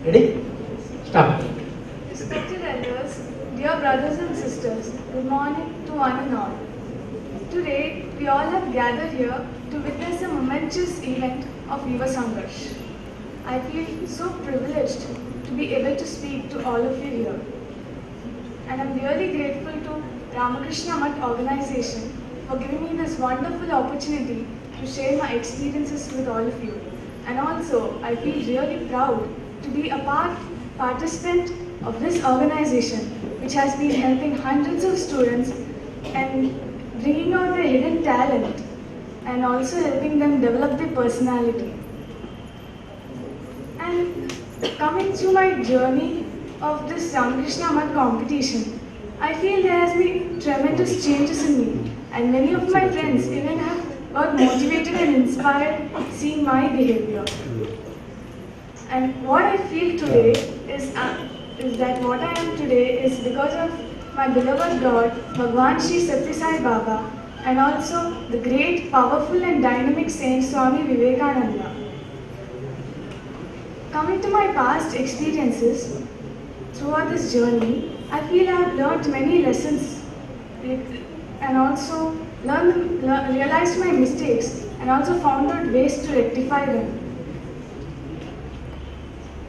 Ready? Start. Respected elders, dear brothers and sisters, good morning to one and all. Today, we all have gathered here to witness a momentous event of Yuva Sangharsh. I feel so privileged to be able to speak to all of you here. And I'm really grateful to Ramakrishna Math organization for giving me this wonderful opportunity to share my experiences with all of you. And also, I feel really proud to be a participant of this organization, which has been helping hundreds of students and bringing out their hidden talent and also helping them develop their personality. And coming to my journey of this Ramakrishna Math competition, I feel there has been tremendous changes in me, and many of my friends even have got motivated and inspired seeing my behavior. And what I feel today is that what I am today is because of my beloved God, Bhagwan Shri Satya Sai Baba, and also the great, powerful and dynamic saint Swami Vivekananda. Coming to my past experiences, throughout this journey, I feel I have learnt many lessons, and also realized my mistakes, and also found out ways to rectify them.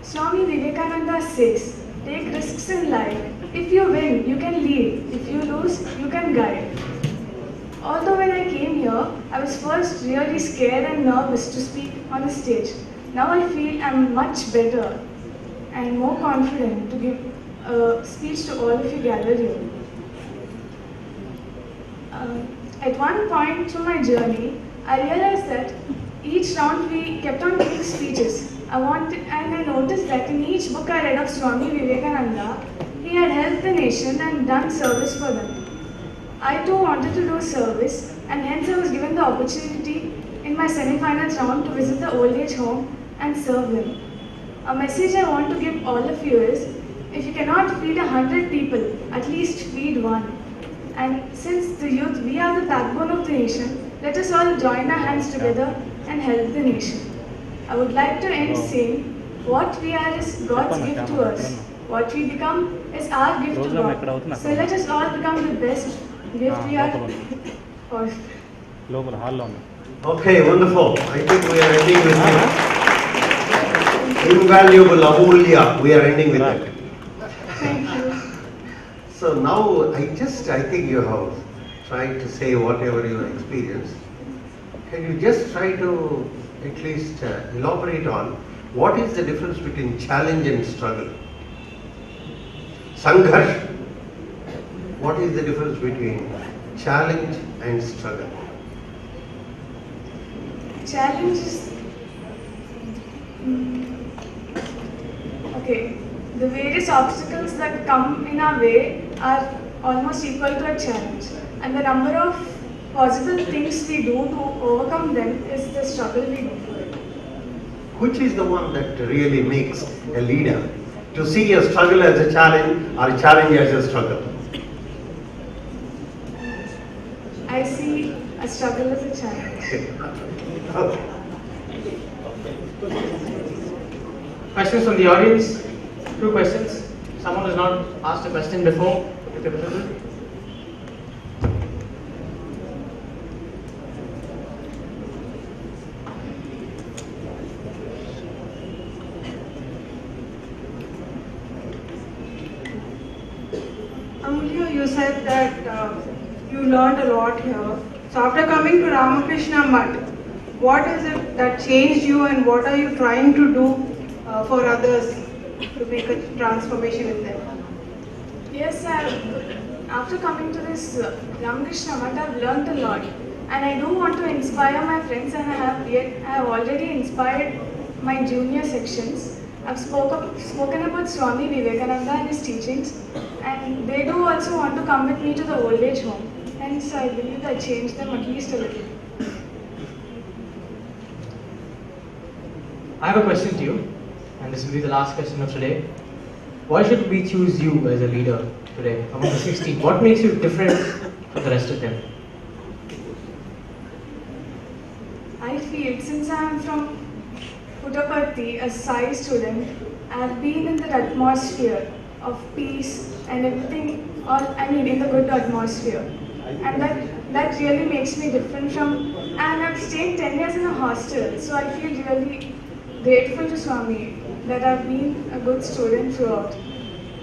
Swami Vivekananda says, take risks in life. If you win, you can lead. If you lose, you can guide. Although when I came here, I was first really scared and nervous to speak on the stage. Now I feel I'm much better and more confident to give a speech to all of you gathered here. At one point through my journey, I realized that each round we kept on giving speeches. I noticed that in each book I read of Swami Vivekananda, he had helped the nation and done service for them. I too wanted to do service, and hence I was given the opportunity in my semi-finals round to visit the old age home and serve them. A message I want to give all of you is, if you cannot feed 100 people, at least feed one. And since the youth, we are the backbone of the nation, let us all join our hands together and help the nation. I would like to end saying, what we are is God's gift to us. What we become is our gift to God. So let us all become the best gift we are for. Okay, wonderful. I think we are ending with it. Invaluable, Amulya. We are ending with it. Thank you. So now I think you have tried to say whatever you experienced. Can you just try to at least elaborate on what is the difference between challenge and struggle? Sangharsh. What is the difference between challenge and struggle? Challenge is... Okay. The various obstacles that come in our way are almost equal to a challenge. And the number of possible things we do to overcome them is the struggle we do for it. Which is the one that really makes a leader? To see a struggle as a challenge or a challenge as a struggle? I see a struggle as a challenge. Okay. Questions from the audience? 2 questions. Someone has not asked a question before. Amulya, you said that you learned a lot here. So after coming to Ramakrishna Mutt, what is it that changed you and what are you trying to do for others to make a transformation in them? Yes, after coming to this Ramakrishna Mutt, I've learned a lot. And I do want to inspire my friends, and I have already inspired my junior sections. I've spoken about Swami Vivekananda and his teachings, and they do also want to come with me to the old age home. Hence, I believe I changed them at least a little. I have a question to you, and this will be the last question of today. Why should we choose you as a leader today among the 16? What makes you different from the rest of them? I feel since I am from Puttaparthi, a Sai student, I have been in the atmosphere of peace and everything, in the good atmosphere. And that really makes me different from, and I've stayed 10 years in a hostel, so I feel really grateful to Swami that I've been a good student throughout.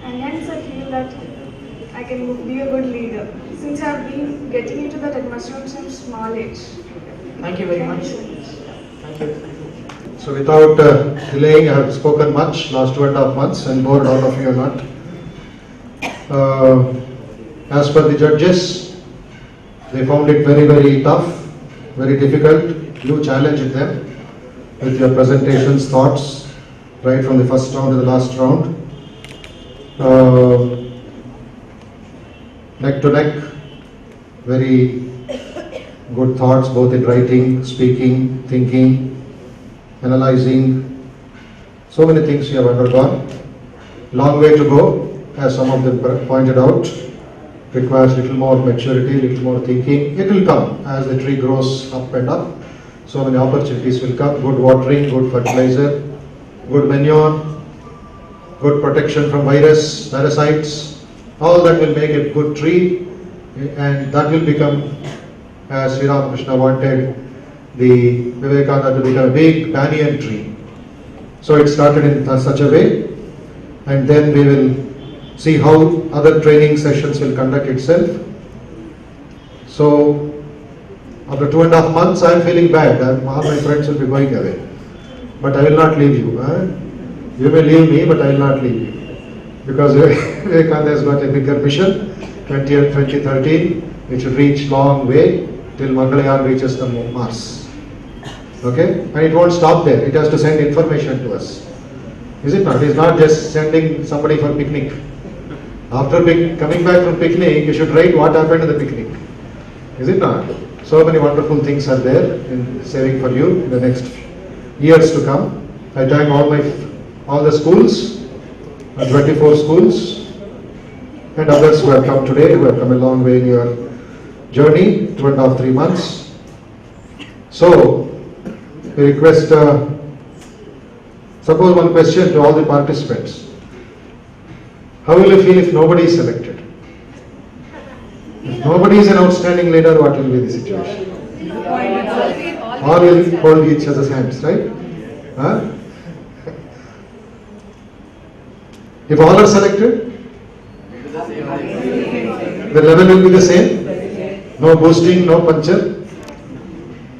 And hence I feel that I can be a good leader, since I've been getting into that atmosphere from small age. Thank you very much. Thank you. So without delaying, I have spoken much last 2.5 months and bored all of you a lot. As per the judges, they found it very, very tough, very difficult. You challenged them with your presentations, thoughts, right from the first round to the last round. Neck to neck, very good thoughts, both in writing, speaking, thinking, analyzing. So many things you have undergone. Long way to go, as some of them pointed out. Requires little more maturity, little more thinking. It will come as the tree grows up and up. So many opportunities will come. Good watering, good fertilizer, good manure, good protection from virus, parasites. All that will make a good tree, and that will become as Sri Ramakrishna wanted the Vivekananda to become a big banyan tree. So it started in such a way, and then we will see how other training sessions will conduct itself. So after 2.5 months, I am feeling bad. All my friends will be going away. But I will not leave you. You may leave me, but I will not leave you. Because Vivekananda has got a bigger mission, 2013, it should reach long way till Mangalayaan reaches the Mars. Okay? And it won't stop there. It has to send information to us. Is it not? It is not just sending somebody for picnic. After coming back from picnic, you should write what happened in the picnic. Is it not? So many wonderful things are there in saving for you in the next years to come. I thank all the schools, 24 schools, and others who have come today, who have come a long way in your journey, 2.5, 3 months. So, we request, suppose one question to all the participants. How will you feel if nobody is selected? If nobody is an outstanding leader, what will be the situation? All will hold each other's hands, right? Huh? If all are selected, the level will be the same. No boosting, no puncture.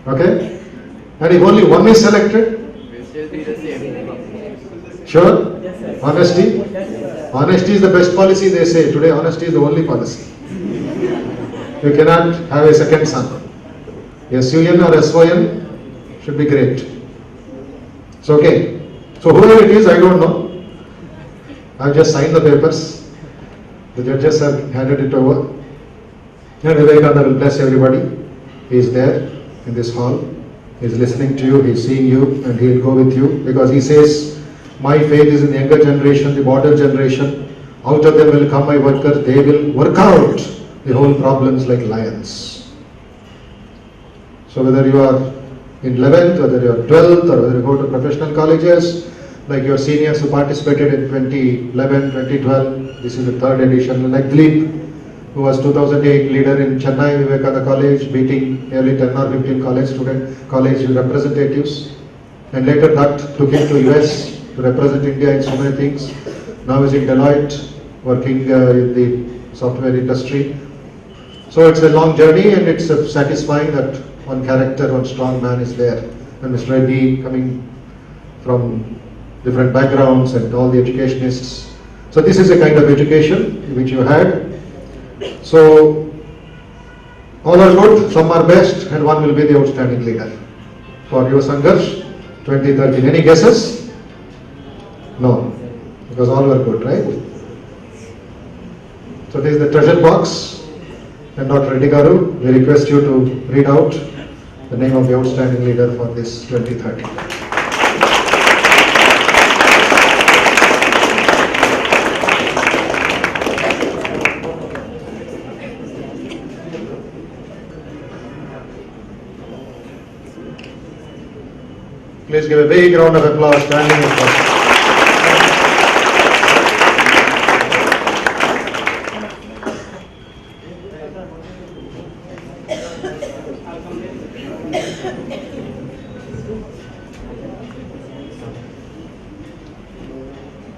Okay? And if only one is selected, sure? Honesty? Honesty is the best policy, they say. Today, honesty is the only policy. You cannot have a second son. SUN or SYN should be great. It's okay. So whoever it is, I don't know. I've just signed the papers. The judges have handed it over. And Vivekananda will bless everybody. He is there in this hall. He is listening to you, he is seeing you, and he will go with you. Because he says, my faith is in the younger generation, the border generation. Out of them will come my workers. They will work out the whole problems like lions. So whether you are in 11th, whether you are 12th, or whether you go to professional colleges, like your seniors who participated in 2011, 2012, this is the 3rd edition, like Dilip, who was 2008 leader in Chennai Vivekananda College, beating nearly 10 or 15 college representatives, and later that took him to US to represent India in so many things. Now is in Deloitte, working in the software industry. So it's a long journey, and it's satisfying that one character, one strong man is there. And Mr. Reddy coming from different backgrounds and all the educationists. So this is a kind of education which you had. So all are good, some are best, and one will be the outstanding leader for Yuva Sangharsh 2013. Any guesses? No, because all were good, right? So this is the treasure box, and Dr. Reddy Garu, we request you to read out the name of the outstanding leader for this 2013. Please give a big round of applause, standing applause.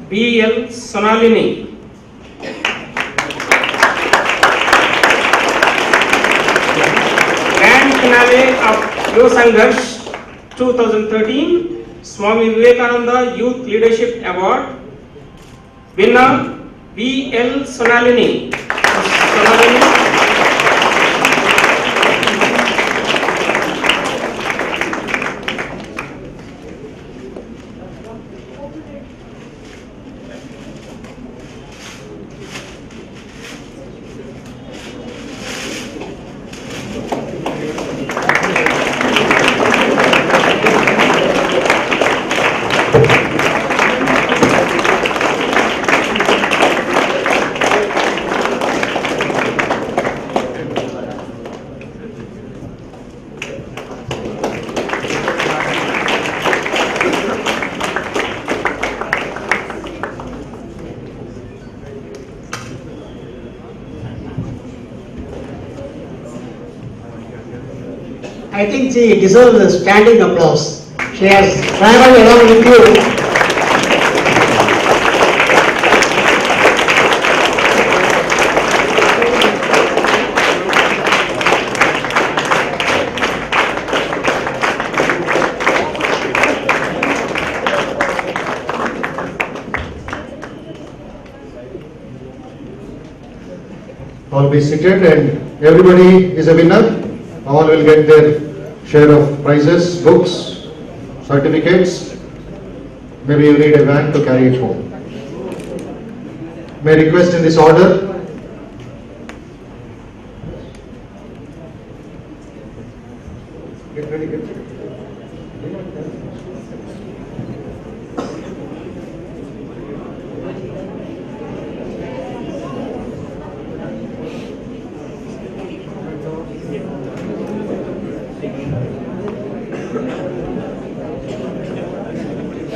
B.L. Sonalini. Grand finale of Yuva Sangharsh 2013 Swami Vivekananda Youth Leadership Award. Winner B.L. Sonalini. I think she deserves a standing applause. She has traveled along with you. All be seated, and everybody is a winner. All will get their share of prizes, books, certificates. Maybe you need a van to carry it home. May I request in this order. Get ready, get ready.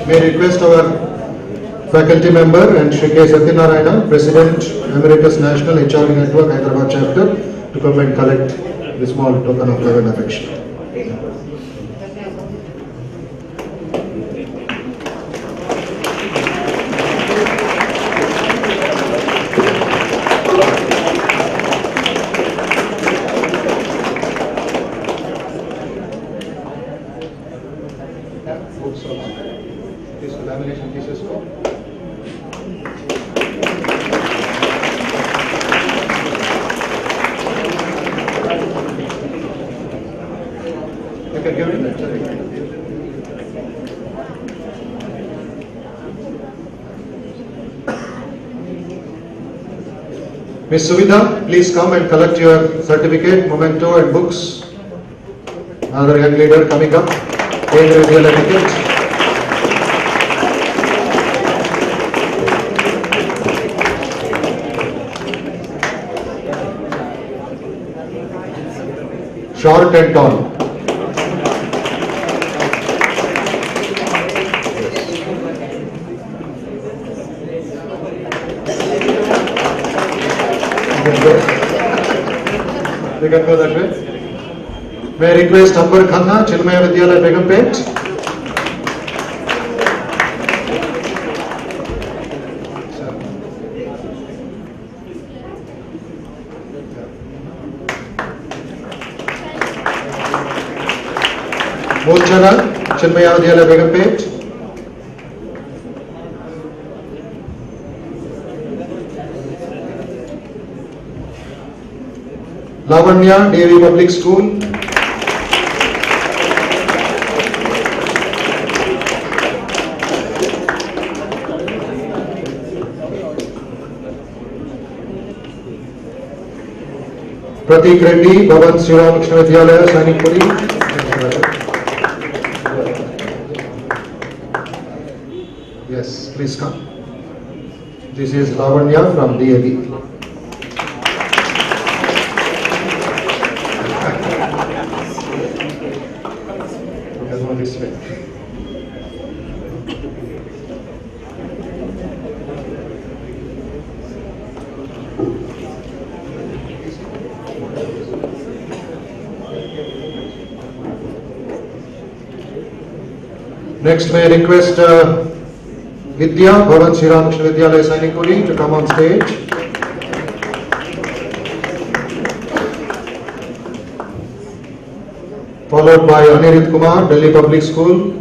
May I request our faculty member and Shri K. Satyanarayana, President Emeritus National HRD Network Hyderabad Chapter, to come and collect the small token of love and affection. Lamination pieces go. You can give it. Ms. Suvidha, please come and collect your certificate, memento and books. Another young leader coming up. Kendriya Vidyalaya etiquette. Short and tall. You can go that way. May I request Ambar Khanna, Chinmaya Vidyalaya Begumpet. Mulchana, Chinmaya Vidyalaya Begumpet. Lavanya, Devi Public School. Pratik Reddy, Bhavan Sri Ramakrishna Vidyalaya, Sainikpuri. Yes, please come. This is Lavanya from DAV. This way. Next, may I request Vidya, Bhavan Sri Ramakrishna Vidyalaya, Sainikpuri, to come on stage. Followed by Anirudh Kumar, Delhi Public School.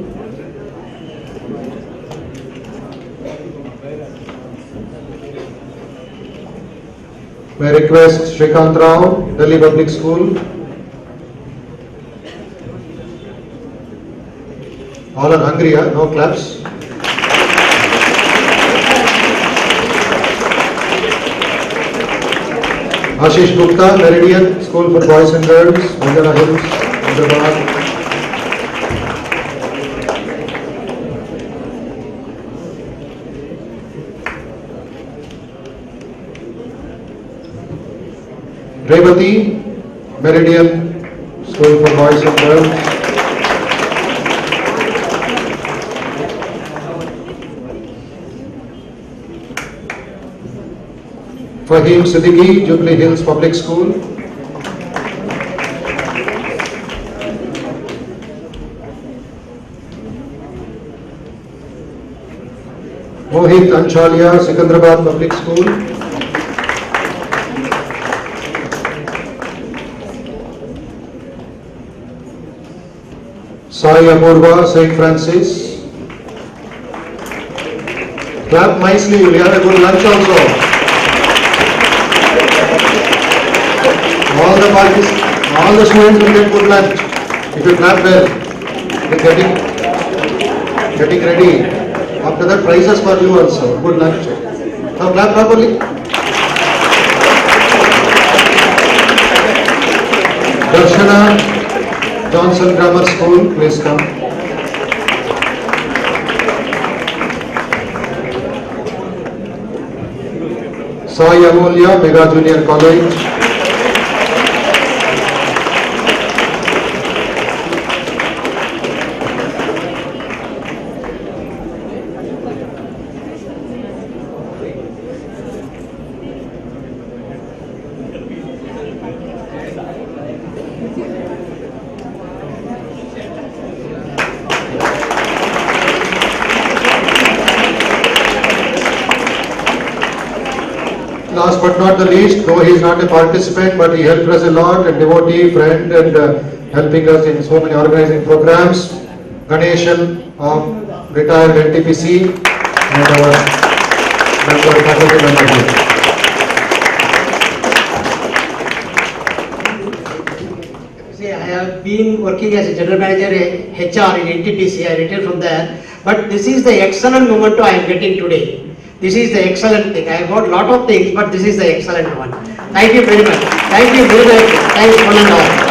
May I request Shrikant Rao, Delhi Public School. All are hungry, huh? No claps. Ashish Gupta, Meridian School for Boys and Girls, Bandara Hills, Hyderabad. Revati, Meridian School for Boys and Girls. Fahim Siddiqui, Jubilee Hills Public School. Mohit Anchalia, Secunderabad Public School. Sai Apurva, St. Francis. Clap nicely, you will have a good lunch also. All the students will get good lunch if you clap well. Getting ready. After that, prizes for you also. Good lunch. Now clap properly. Darshana, Johnson Grammar School, please come. Sai Amulya, Mega Junior College. Last but not the least, though he is not a participant, but he helped us a lot, a devotee, friend, and helping us in so many organizing programs. Ganeshan of retired NTPC and our faculty member. See, I have been working as a general manager HR in NTPC. I retired from there, but this is the excellent moment I am getting today. This is the excellent thing. I have got lot of things, but this is the excellent one. Thank you very much. Thank you very much. Thanks one and all.